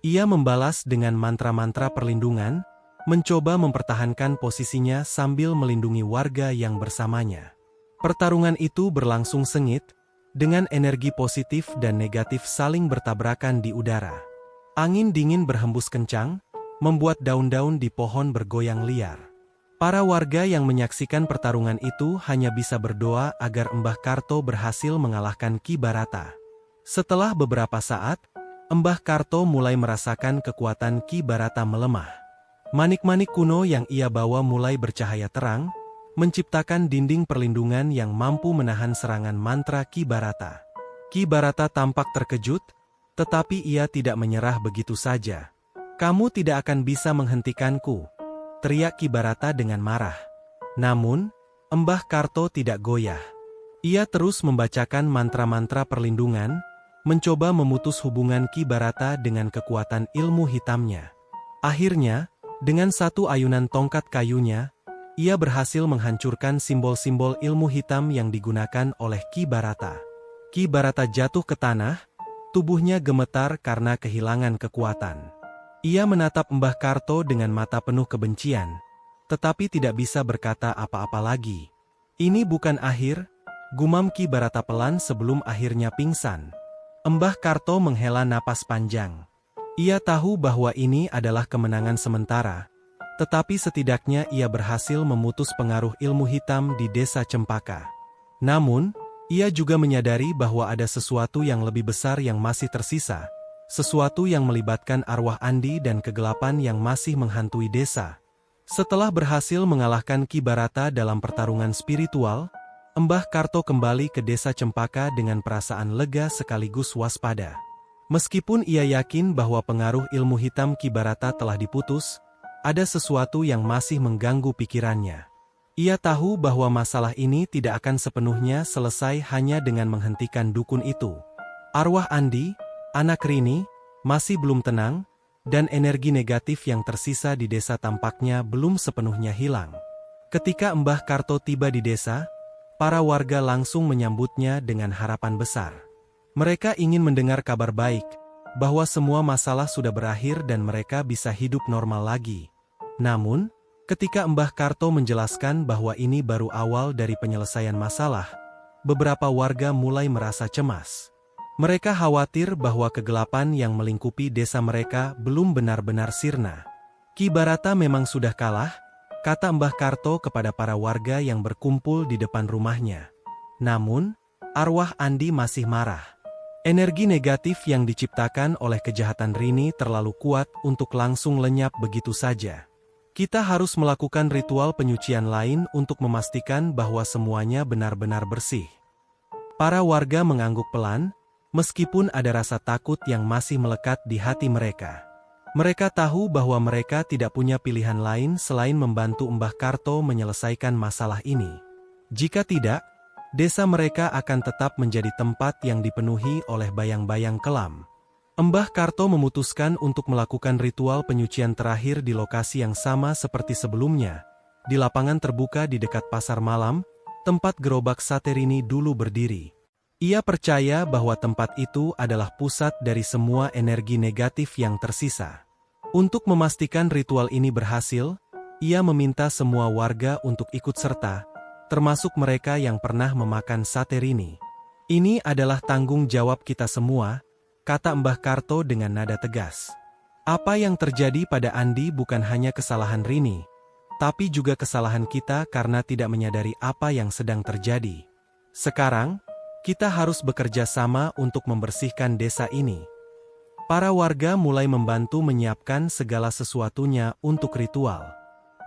Ia membalas dengan mantra-mantra perlindungan, mencoba mempertahankan posisinya sambil melindungi warga yang bersamanya. Pertarungan itu berlangsung sengit, dengan energi positif dan negatif saling bertabrakan di udara. Angin dingin berhembus kencang, membuat daun-daun di pohon bergoyang liar. Para warga yang menyaksikan pertarungan itu hanya bisa berdoa agar Mbah Karto berhasil mengalahkan Ki Barata. Setelah beberapa saat, Mbah Karto mulai merasakan kekuatan Ki Barata melemah. Manik-manik kuno yang ia bawa mulai bercahaya terang, menciptakan dinding perlindungan yang mampu menahan serangan mantra Ki Barata. Ki Barata tampak terkejut, tetapi ia tidak menyerah begitu saja. "Kamu tidak akan bisa menghentikanku," teriak Ki Barata dengan marah. Namun, Mbah Karto tidak goyah. Ia terus membacakan mantra-mantra perlindungan, mencoba memutus hubungan Ki Barata dengan kekuatan ilmu hitamnya. Akhirnya, dengan satu ayunan tongkat kayunya, ia berhasil menghancurkan simbol-simbol ilmu hitam yang digunakan oleh Ki Barata. Ki Barata jatuh ke tanah, tubuhnya gemetar karena kehilangan kekuatan. Ia menatap Mbah Karto dengan mata penuh kebencian, tetapi tidak bisa berkata apa-apa lagi. "Ini bukan akhir," gumam Ki Barata pelan sebelum akhirnya pingsan. Mbah Karto menghela napas panjang. Ia tahu bahwa ini adalah kemenangan sementara, tetapi setidaknya ia berhasil memutus pengaruh ilmu hitam di desa Cempaka. Namun, ia juga menyadari bahwa ada sesuatu yang lebih besar yang masih tersisa, sesuatu yang melibatkan arwah Andi dan kegelapan yang masih menghantui desa. Setelah berhasil mengalahkan Ki Barata dalam pertarungan spiritual, Mbah Karto kembali ke desa Cempaka dengan perasaan lega sekaligus waspada. Meskipun ia yakin bahwa pengaruh ilmu hitam Ki Barata telah diputus, ada sesuatu yang masih mengganggu pikirannya. Ia tahu bahwa masalah ini tidak akan sepenuhnya selesai hanya dengan menghentikan dukun itu. Arwah Andi, anak Rini, masih belum tenang, dan energi negatif yang tersisa di desa tampaknya belum sepenuhnya hilang. Ketika Mbah Karto tiba di desa, para warga langsung menyambutnya dengan harapan besar. Mereka ingin mendengar kabar baik, bahwa semua masalah sudah berakhir dan mereka bisa hidup normal lagi. Namun, ketika Mbah Karto menjelaskan bahwa ini baru awal dari penyelesaian masalah, beberapa warga mulai merasa cemas. Mereka khawatir bahwa kegelapan yang melingkupi desa mereka belum benar-benar sirna. Ki Barata memang sudah kalah, kata Mbah Karto kepada para warga yang berkumpul di depan rumahnya. Namun, arwah Andi masih marah. Energi negatif yang diciptakan oleh kejahatan Rini terlalu kuat untuk langsung lenyap begitu saja. Kita harus melakukan ritual penyucian lain untuk memastikan bahwa semuanya benar-benar bersih. Para warga mengangguk pelan, meskipun ada rasa takut yang masih melekat di hati mereka. Mereka tahu bahwa mereka tidak punya pilihan lain selain membantu Mbah Karto menyelesaikan masalah ini. Jika tidak, desa mereka akan tetap menjadi tempat yang dipenuhi oleh bayang-bayang kelam. Mbah Karto memutuskan untuk melakukan ritual penyucian terakhir di lokasi yang sama seperti sebelumnya, di lapangan terbuka di dekat pasar malam, tempat gerobak sate Rini dulu berdiri. Ia percaya bahwa tempat itu adalah pusat dari semua energi negatif yang tersisa. Untuk memastikan ritual ini berhasil, ia meminta semua warga untuk ikut serta, termasuk mereka yang pernah memakan sate rini. Ini adalah tanggung jawab kita semua, kata Mbah Karto dengan nada tegas. Apa yang terjadi pada Andi bukan hanya kesalahan Rini, tapi juga kesalahan kita karena tidak menyadari apa yang sedang terjadi. Sekarang, kita harus bekerja sama untuk membersihkan desa ini. Para warga mulai membantu menyiapkan segala sesuatunya untuk ritual.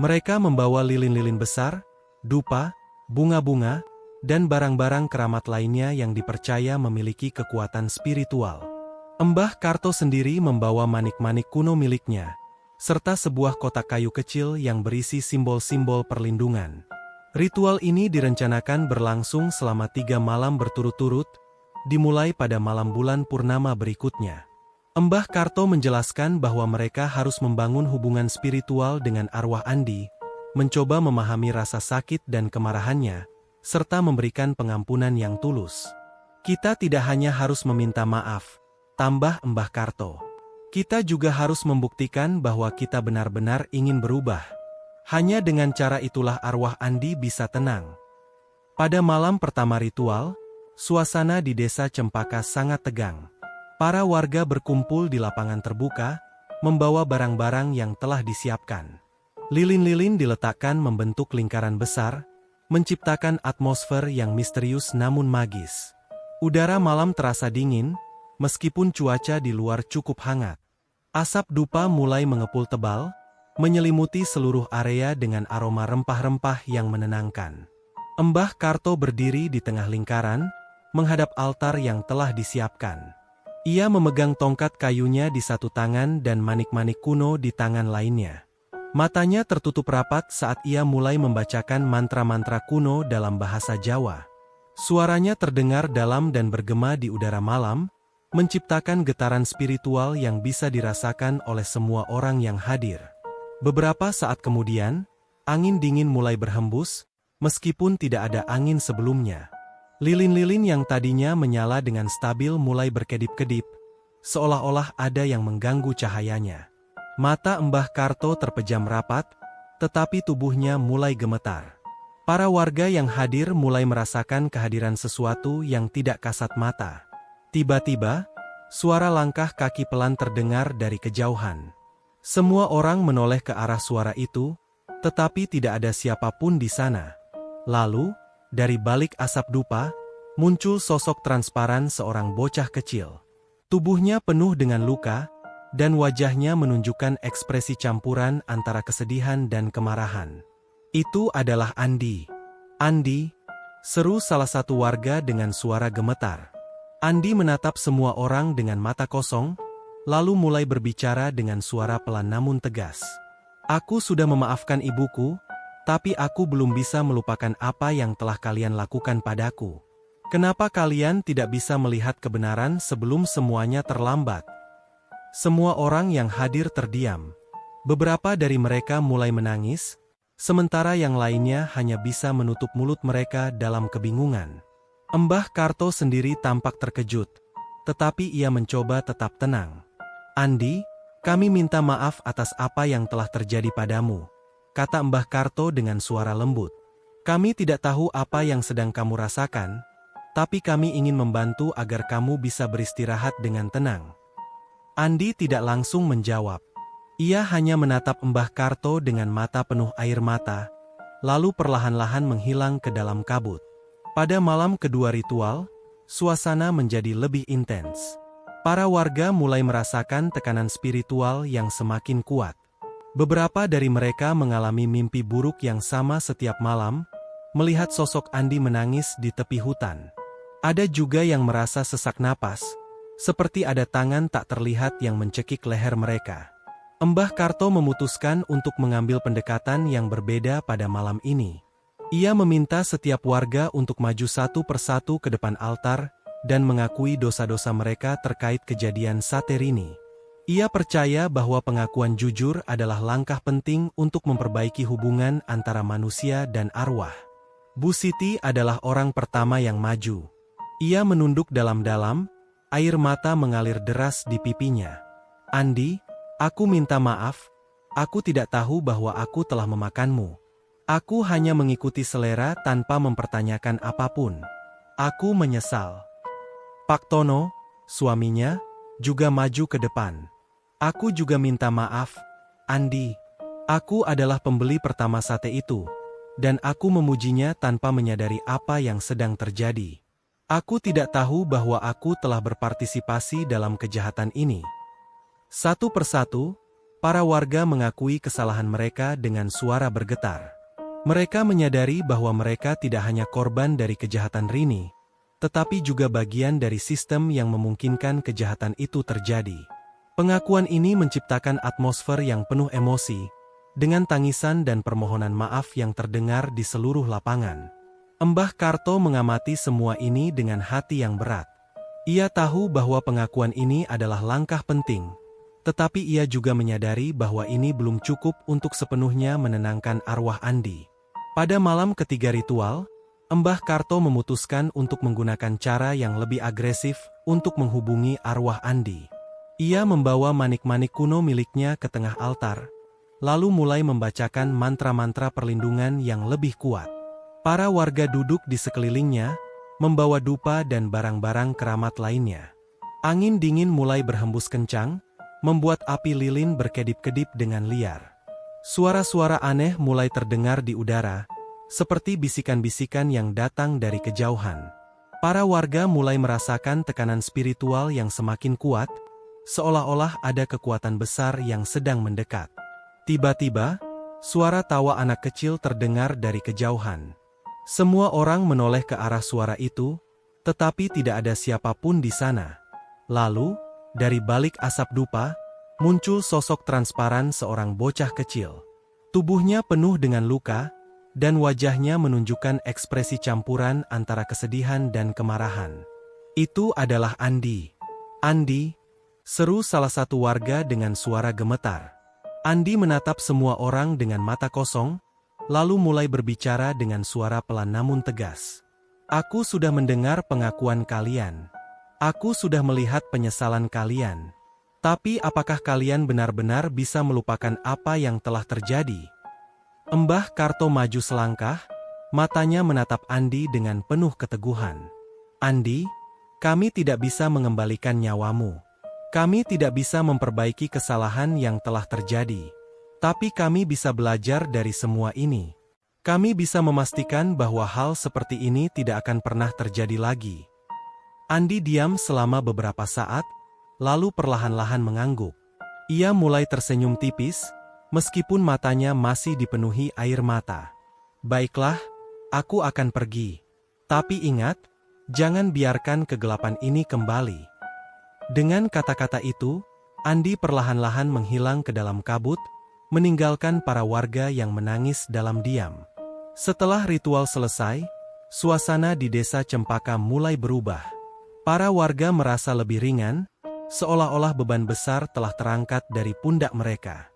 Mereka membawa lilin-lilin besar, dupa, bunga-bunga, dan barang-barang keramat lainnya yang dipercaya memiliki kekuatan spiritual. Mbah Karto sendiri membawa manik-manik kuno miliknya, serta sebuah kotak kayu kecil yang berisi simbol-simbol perlindungan. Ritual ini direncanakan berlangsung selama 3 malam berturut-turut, dimulai pada malam bulan purnama berikutnya. Mbah Karto menjelaskan bahwa mereka harus membangun hubungan spiritual dengan arwah Andi, mencoba memahami rasa sakit dan kemarahannya, serta memberikan pengampunan yang tulus. Kita tidak hanya harus meminta maaf, tambah Mbah Karto. Kita juga harus membuktikan bahwa kita benar-benar ingin berubah. Hanya dengan cara itulah arwah Andi bisa tenang. Pada malam pertama ritual, suasana di desa Cempaka sangat tegang. Para warga berkumpul di lapangan terbuka, membawa barang-barang yang telah disiapkan. Lilin-lilin diletakkan membentuk lingkaran besar, menciptakan atmosfer yang misterius namun magis. Udara malam terasa dingin, meskipun cuaca di luar cukup hangat. Asap dupa mulai mengepul tebal, menyelimuti seluruh area dengan aroma rempah-rempah yang menenangkan. Mbah Karto berdiri di tengah lingkaran, menghadap altar yang telah disiapkan. Ia memegang tongkat kayunya di satu tangan dan manik-manik kuno di tangan lainnya. Matanya tertutup rapat saat ia mulai membacakan mantra-mantra kuno dalam bahasa Jawa. Suaranya terdengar dalam dan bergema di udara malam, menciptakan getaran spiritual yang bisa dirasakan oleh semua orang yang hadir. Beberapa saat kemudian, angin dingin mulai berhembus, meskipun tidak ada angin sebelumnya. Lilin-lilin yang tadinya menyala dengan stabil mulai berkedip-kedip, seolah-olah ada yang mengganggu cahayanya. Mata Mbah Karto terpejam rapat, tetapi tubuhnya mulai gemetar. Para warga yang hadir mulai merasakan kehadiran sesuatu yang tidak kasat mata. Tiba-tiba, suara langkah kaki pelan terdengar dari kejauhan. Semua orang menoleh ke arah suara itu, tetapi tidak ada siapapun di sana. Lalu, dari balik asap dupa, muncul sosok transparan seorang bocah kecil. Tubuhnya penuh dengan luka, dan wajahnya menunjukkan ekspresi campuran antara kesedihan dan kemarahan. Itu adalah Andi. Andi, seru salah satu warga dengan suara gemetar. Andi menatap semua orang dengan mata kosong, lalu mulai berbicara dengan suara pelan namun tegas. Aku sudah memaafkan ibuku, tapi aku belum bisa melupakan apa yang telah kalian lakukan padaku. Kenapa kalian tidak bisa melihat kebenaran sebelum semuanya terlambat? Semua orang yang hadir terdiam. Beberapa dari mereka mulai menangis, sementara yang lainnya hanya bisa menutup mulut mereka dalam kebingungan. Mbah Karto sendiri tampak terkejut, tetapi ia mencoba tetap tenang. Andi, kami minta maaf atas apa yang telah terjadi padamu, kata Mbah Karto dengan suara lembut. Kami tidak tahu apa yang sedang kamu rasakan, tapi kami ingin membantu agar kamu bisa beristirahat dengan tenang. Andi tidak langsung menjawab. Ia hanya menatap Mbah Karto dengan mata penuh air mata, lalu perlahan-lahan menghilang ke dalam kabut. Pada malam kedua ritual, suasana menjadi lebih intens. Para warga mulai merasakan tekanan spiritual yang semakin kuat. Beberapa dari mereka mengalami mimpi buruk yang sama setiap malam, melihat sosok Andi menangis di tepi hutan. Ada juga yang merasa sesak napas, seperti ada tangan tak terlihat yang mencekik leher mereka. Mbah Karto memutuskan untuk mengambil pendekatan yang berbeda pada malam ini. Ia meminta setiap warga untuk maju satu persatu ke depan altar dan mengakui dosa-dosa mereka terkait kejadian sate rini. Ia percaya bahwa pengakuan jujur adalah langkah penting untuk memperbaiki hubungan antara manusia dan arwah. Bu Siti adalah orang pertama yang maju. Ia menunduk dalam-dalam, air mata mengalir deras di pipinya. Andi, Aku minta maaf, aku tidak tahu bahwa aku telah memakanmu. Aku hanya mengikuti selera tanpa mempertanyakan apapun. Aku menyesal. Pak Tono, suaminya, juga maju ke depan. Aku juga minta maaf, Andi. Aku adalah pembeli pertama sate itu, dan aku memujinya tanpa menyadari apa yang sedang terjadi. Aku tidak tahu bahwa aku telah berpartisipasi dalam kejahatan ini. Satu persatu, para warga mengakui kesalahan mereka dengan suara bergetar. Mereka menyadari bahwa mereka tidak hanya korban dari kejahatan Rini, tetapi juga bagian dari sistem yang memungkinkan kejahatan itu terjadi. Pengakuan ini menciptakan atmosfer yang penuh emosi, dengan tangisan dan permohonan maaf yang terdengar di seluruh lapangan. Mbah Karto mengamati semua ini dengan hati yang berat. Ia tahu bahwa pengakuan ini adalah langkah penting, tetapi ia juga menyadari bahwa ini belum cukup untuk sepenuhnya menenangkan arwah Andi. Pada malam ketiga ritual, Mbah Karto memutuskan untuk menggunakan cara yang lebih agresif untuk menghubungi arwah Andi. Ia membawa manik-manik kuno miliknya ke tengah altar, lalu mulai membacakan mantra-mantra perlindungan yang lebih kuat. Para warga duduk di sekelilingnya, membawa dupa dan barang-barang keramat lainnya. Angin dingin mulai berhembus kencang, membuat api lilin berkedip-kedip dengan liar. Suara-suara aneh mulai terdengar di udara, seperti bisikan-bisikan yang datang dari kejauhan. Para warga mulai merasakan tekanan spiritual yang semakin kuat, seolah-olah ada kekuatan besar yang sedang mendekat. Tiba-tiba, suara tawa anak kecil terdengar dari kejauhan. Semua orang menoleh ke arah suara itu, tetapi tidak ada siapapun di sana. Lalu, dari balik asap dupa, muncul sosok transparan seorang bocah kecil. Tubuhnya penuh dengan luka, dan wajahnya menunjukkan ekspresi campuran antara kesedihan dan kemarahan. Itu adalah Andi. Andi, seru salah satu warga dengan suara gemetar. Andi menatap semua orang dengan mata kosong, lalu mulai berbicara dengan suara pelan namun tegas. Aku sudah mendengar pengakuan kalian. Aku sudah melihat penyesalan kalian. Tapi apakah kalian benar-benar bisa melupakan apa yang telah terjadi? Mbah Karto maju selangkah, matanya menatap Andi dengan penuh keteguhan. Andi, kami tidak bisa mengembalikan nyawamu. Kami tidak bisa memperbaiki kesalahan yang telah terjadi. Tapi kami bisa belajar dari semua ini. Kami bisa memastikan bahwa hal seperti ini tidak akan pernah terjadi lagi. Andi diam selama beberapa saat, lalu perlahan-lahan mengangguk. Ia mulai tersenyum tipis, meskipun matanya masih dipenuhi air mata. Baiklah, aku akan pergi. Tapi ingat, jangan biarkan kegelapan ini kembali. Dengan kata-kata itu, Andi perlahan-lahan menghilang ke dalam kabut, meninggalkan para warga yang menangis dalam diam. Setelah ritual selesai, suasana di desa Cempaka mulai berubah. Para warga merasa lebih ringan, seolah-olah beban besar telah terangkat dari pundak mereka.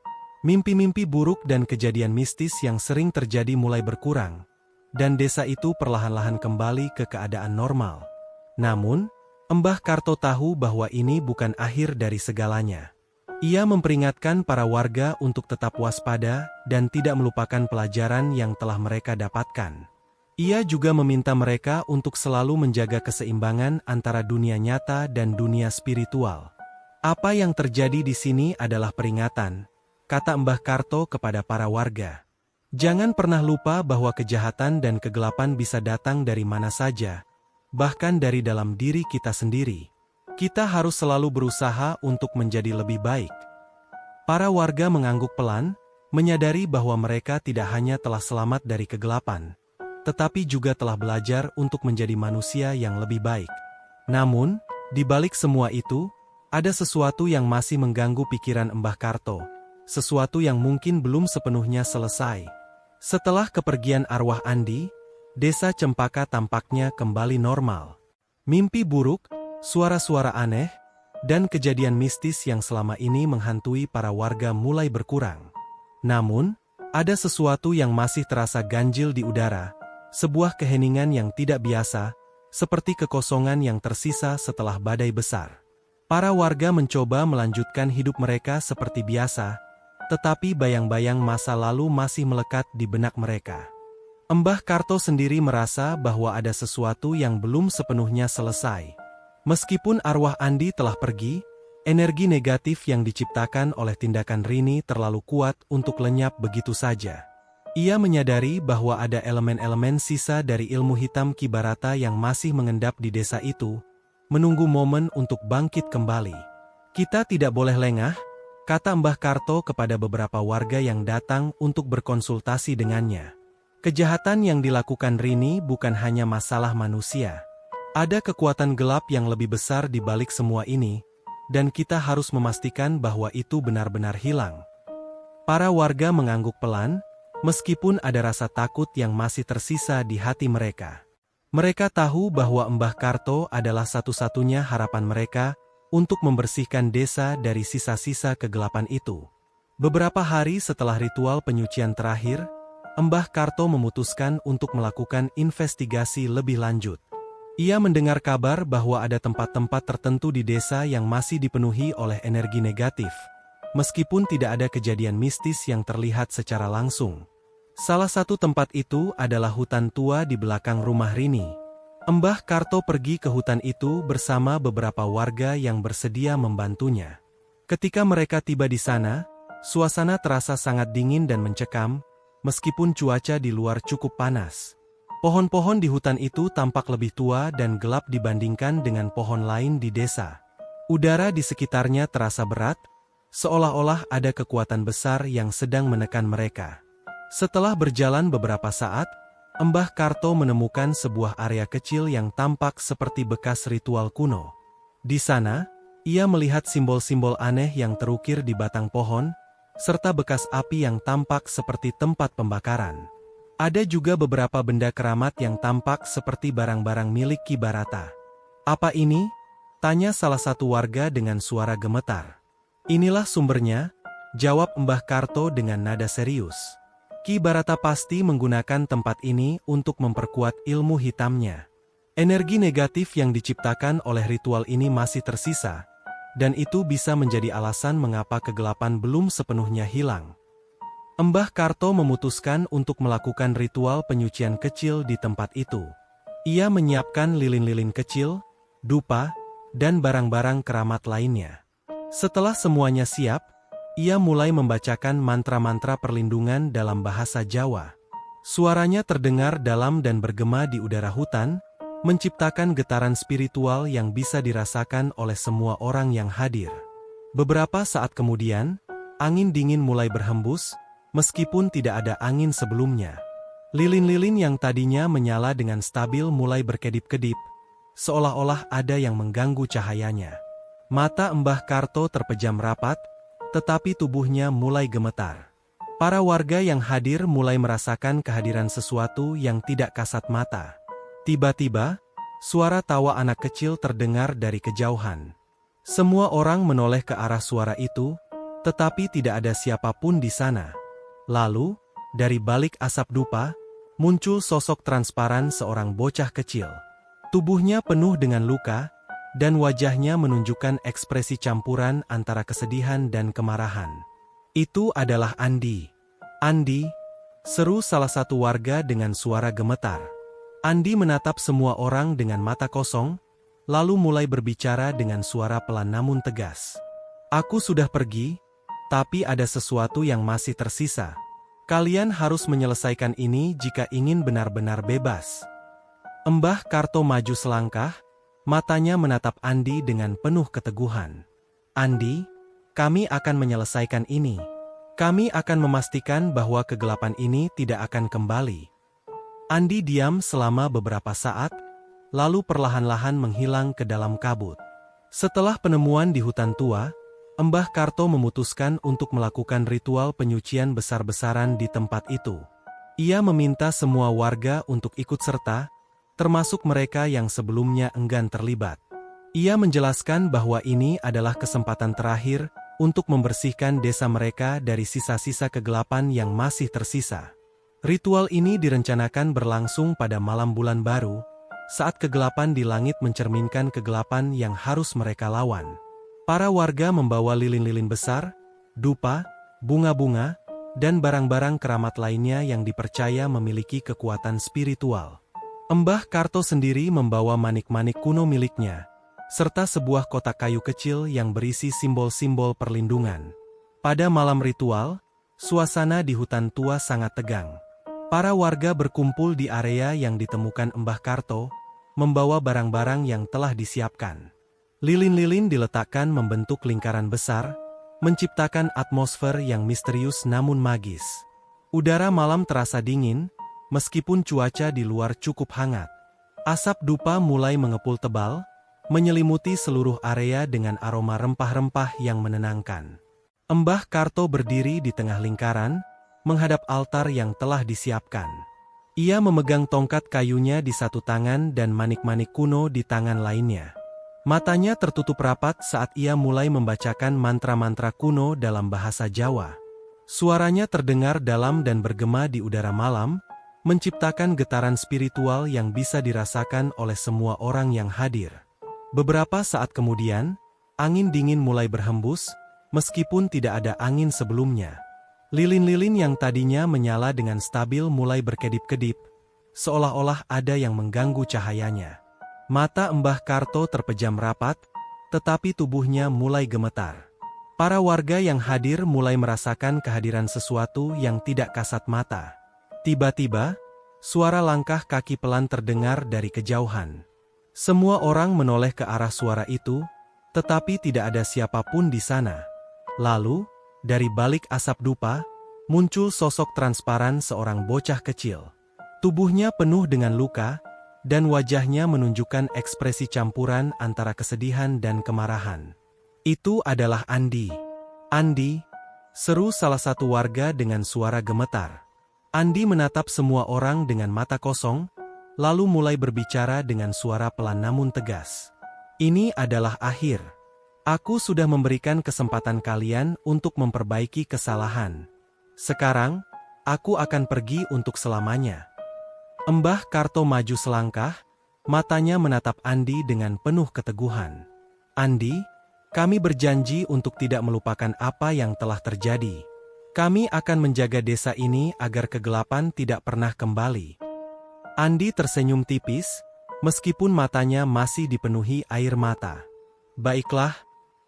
Mimpi-mimpi buruk dan kejadian mistis yang sering terjadi mulai berkurang, dan desa itu perlahan-lahan kembali ke keadaan normal. Namun, Mbah Karto tahu bahwa ini bukan akhir dari segalanya. Ia memperingatkan para warga untuk tetap waspada dan tidak melupakan pelajaran yang telah mereka dapatkan. Ia juga meminta mereka untuk selalu menjaga keseimbangan antara dunia nyata dan dunia spiritual. Apa yang terjadi di sini adalah peringatan, kata Mbah Karto kepada para warga. Jangan pernah lupa bahwa kejahatan dan kegelapan bisa datang dari mana saja, bahkan dari dalam diri kita sendiri. Kita harus selalu berusaha untuk menjadi lebih baik. Para warga mengangguk pelan, menyadari bahwa mereka tidak hanya telah selamat dari kegelapan, tetapi juga telah belajar untuk menjadi manusia yang lebih baik. Namun, di balik semua itu, ada sesuatu yang masih mengganggu pikiran Mbah Karto, sesuatu yang mungkin belum sepenuhnya selesai. Setelah kepergian arwah Andi, desa Cempaka tampaknya kembali normal. Mimpi buruk, suara-suara aneh, dan kejadian mistis yang selama ini menghantui para warga mulai berkurang. Namun, ada sesuatu yang masih terasa ganjil di udara, sebuah keheningan yang tidak biasa, seperti kekosongan yang tersisa setelah badai besar. Para warga mencoba melanjutkan hidup mereka seperti biasa, tetapi bayang-bayang masa lalu masih melekat di benak mereka. Mbah Karto sendiri merasa bahwa ada sesuatu yang belum sepenuhnya selesai. Meskipun arwah Andi telah pergi, energi negatif yang diciptakan oleh tindakan Rini terlalu kuat untuk lenyap begitu saja. Ia menyadari bahwa ada elemen-elemen sisa dari ilmu hitam Ki Barata yang masih mengendap di desa itu, menunggu momen untuk bangkit kembali. Kita tidak boleh lengah, kata Mbah Karto kepada beberapa warga yang datang untuk berkonsultasi dengannya. Kejahatan yang dilakukan Rini bukan hanya masalah manusia. Ada kekuatan gelap yang lebih besar di balik semua ini, dan kita harus memastikan bahwa itu benar-benar hilang. Para warga mengangguk pelan, meskipun ada rasa takut yang masih tersisa di hati mereka. Mereka tahu bahwa Mbah Karto adalah satu-satunya harapan mereka untuk membersihkan desa dari sisa-sisa kegelapan itu. Beberapa hari setelah ritual penyucian terakhir, Mbah Karto memutuskan untuk melakukan investigasi lebih lanjut. Ia mendengar kabar bahwa ada tempat-tempat tertentu di desa yang masih dipenuhi oleh energi negatif, meskipun tidak ada kejadian mistis yang terlihat secara langsung. Salah satu tempat itu adalah hutan tua di belakang rumah Rini. Mbah Karto pergi ke hutan itu bersama beberapa warga yang bersedia membantunya. Ketika mereka tiba di sana, suasana terasa sangat dingin dan mencekam, meskipun cuaca di luar cukup panas. Pohon-pohon di hutan itu tampak lebih tua dan gelap dibandingkan dengan pohon lain di desa. Udara di sekitarnya terasa berat, seolah-olah ada kekuatan besar yang sedang menekan mereka. Setelah berjalan beberapa saat, Mbah Karto menemukan sebuah area kecil yang tampak seperti bekas ritual kuno. Di sana, ia melihat simbol-simbol aneh yang terukir di batang pohon, serta bekas api yang tampak seperti tempat pembakaran. Ada juga beberapa benda keramat yang tampak seperti barang-barang milik Ki Barata. "Apa ini?" tanya salah satu warga dengan suara gemetar. "Inilah sumbernya," jawab Mbah Karto dengan nada serius. Ki Barata pasti menggunakan tempat ini untuk memperkuat ilmu hitamnya. Energi negatif yang diciptakan oleh ritual ini masih tersisa, dan itu bisa menjadi alasan mengapa kegelapan belum sepenuhnya hilang. Mbah Karto memutuskan untuk melakukan ritual penyucian kecil di tempat itu. Ia menyiapkan lilin-lilin kecil, dupa, dan barang-barang keramat lainnya. Setelah semuanya siap, ia mulai membacakan mantra-mantra perlindungan dalam bahasa Jawa. Suaranya terdengar dalam dan bergema di udara hutan, menciptakan getaran spiritual yang bisa dirasakan oleh semua orang yang hadir. Beberapa saat kemudian, angin dingin mulai berhembus, meskipun tidak ada angin sebelumnya. Lilin-lilin yang tadinya menyala dengan stabil mulai berkedip-kedip, seolah-olah ada yang mengganggu cahayanya. Mata Mbah Karto terpejam rapat, tetapi tubuhnya mulai gemetar. Para warga yang hadir mulai merasakan kehadiran sesuatu yang tidak kasat mata. Tiba-tiba, suara tawa anak kecil terdengar dari kejauhan. Semua orang menoleh ke arah suara itu, tetapi tidak ada siapapun di sana. Lalu, dari balik asap dupa, muncul sosok transparan seorang bocah kecil. Tubuhnya penuh dengan luka, dan wajahnya menunjukkan ekspresi campuran antara kesedihan dan kemarahan. "Itu adalah Andi." "Andi?" seru salah satu warga dengan suara gemetar. Andi menatap semua orang dengan mata kosong, lalu mulai berbicara dengan suara pelan namun tegas. "Aku sudah pergi, tapi ada sesuatu yang masih tersisa. Kalian harus menyelesaikan ini jika ingin benar-benar bebas." Mbah Karto maju selangkah, matanya menatap Andi dengan penuh keteguhan. "Andi, kami akan menyelesaikan ini. Kami akan memastikan bahwa kegelapan ini tidak akan kembali." Andi diam selama beberapa saat, lalu perlahan-lahan menghilang ke dalam kabut. Setelah penemuan di hutan tua, Mbah Karto memutuskan untuk melakukan ritual penyucian besar-besaran di tempat itu. Ia meminta semua warga untuk ikut serta, termasuk mereka yang sebelumnya enggan terlibat. Ia menjelaskan bahwa ini adalah kesempatan terakhir untuk membersihkan desa mereka dari sisa-sisa kegelapan yang masih tersisa. Ritual ini direncanakan berlangsung pada malam bulan baru, saat kegelapan di langit mencerminkan kegelapan yang harus mereka lawan. Para warga membawa lilin-lilin besar, dupa, bunga-bunga, dan barang-barang keramat lainnya yang dipercaya memiliki kekuatan spiritual. Mbah Karto sendiri membawa manik-manik kuno miliknya, serta sebuah kotak kayu kecil yang berisi simbol-simbol perlindungan. Pada malam ritual, suasana di hutan tua sangat tegang. Para warga berkumpul di area yang ditemukan Mbah Karto, membawa barang-barang yang telah disiapkan. Lilin-lilin diletakkan membentuk lingkaran besar, menciptakan atmosfer yang misterius namun magis. Udara malam terasa dingin, meskipun cuaca di luar cukup hangat. Asap dupa mulai mengepul tebal, menyelimuti seluruh area dengan aroma rempah-rempah yang menenangkan. Mbah Karto berdiri di tengah lingkaran, menghadap altar yang telah disiapkan. Ia memegang tongkat kayunya di satu tangan dan manik-manik kuno di tangan lainnya. Matanya tertutup rapat saat ia mulai membacakan mantra-mantra kuno dalam bahasa Jawa. Suaranya terdengar dalam dan bergema di udara malam, menciptakan getaran spiritual yang bisa dirasakan oleh semua orang yang hadir. Beberapa saat kemudian, angin dingin mulai berhembus, meskipun tidak ada angin sebelumnya. Lilin-lilin yang tadinya menyala dengan stabil mulai berkedip-kedip, seolah-olah ada yang mengganggu cahayanya. Mata Mbah Karto terpejam rapat, tetapi tubuhnya mulai gemetar. Para warga yang hadir mulai merasakan kehadiran sesuatu yang tidak kasat mata. Tiba-tiba, suara langkah kaki pelan terdengar dari kejauhan. Semua orang menoleh ke arah suara itu, tetapi tidak ada siapapun di sana. Lalu, dari balik asap dupa, muncul sosok transparan seorang bocah kecil. Tubuhnya penuh dengan luka, dan wajahnya menunjukkan ekspresi campuran antara kesedihan dan kemarahan. Itu adalah Andi. Andi, seru salah satu warga dengan suara gemetar. Andi menatap semua orang dengan mata kosong, lalu mulai berbicara dengan suara pelan namun tegas. Ini adalah akhir. Aku sudah memberikan kesempatan kalian untuk memperbaiki kesalahan. Sekarang, aku akan pergi untuk selamanya. Mbah Karto maju selangkah, matanya menatap Andi dengan penuh keteguhan. Andi, kami berjanji untuk tidak melupakan apa yang telah terjadi. Kami akan menjaga desa ini agar kegelapan tidak pernah kembali. Andi tersenyum tipis, meskipun matanya masih dipenuhi air mata. Baiklah,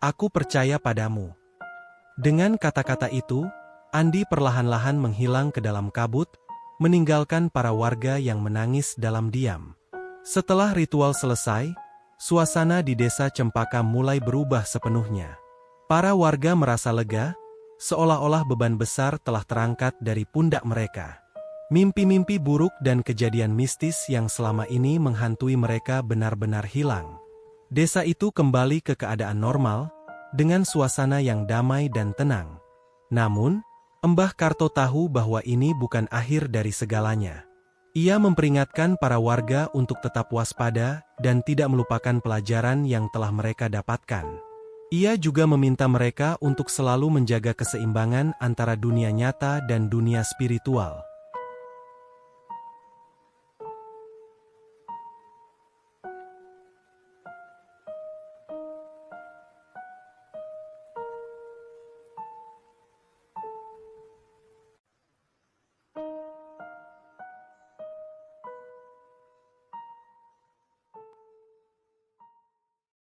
aku percaya padamu. Dengan kata-kata itu, Andi perlahan-lahan menghilang ke dalam kabut, meninggalkan para warga yang menangis dalam diam. Setelah ritual selesai, suasana di desa Cempaka mulai berubah sepenuhnya. Para warga merasa lega, seolah-olah beban besar telah terangkat dari pundak mereka. Mimpi-mimpi buruk dan kejadian mistis yang selama ini menghantui mereka benar-benar hilang. Desa itu kembali ke keadaan normal, dengan suasana yang damai dan tenang. Namun, Mbah Karto tahu bahwa ini bukan akhir dari segalanya. Ia memperingatkan para warga untuk tetap waspada dan tidak melupakan pelajaran yang telah mereka dapatkan. Ia juga meminta mereka untuk selalu menjaga keseimbangan antara dunia nyata dan dunia spiritual.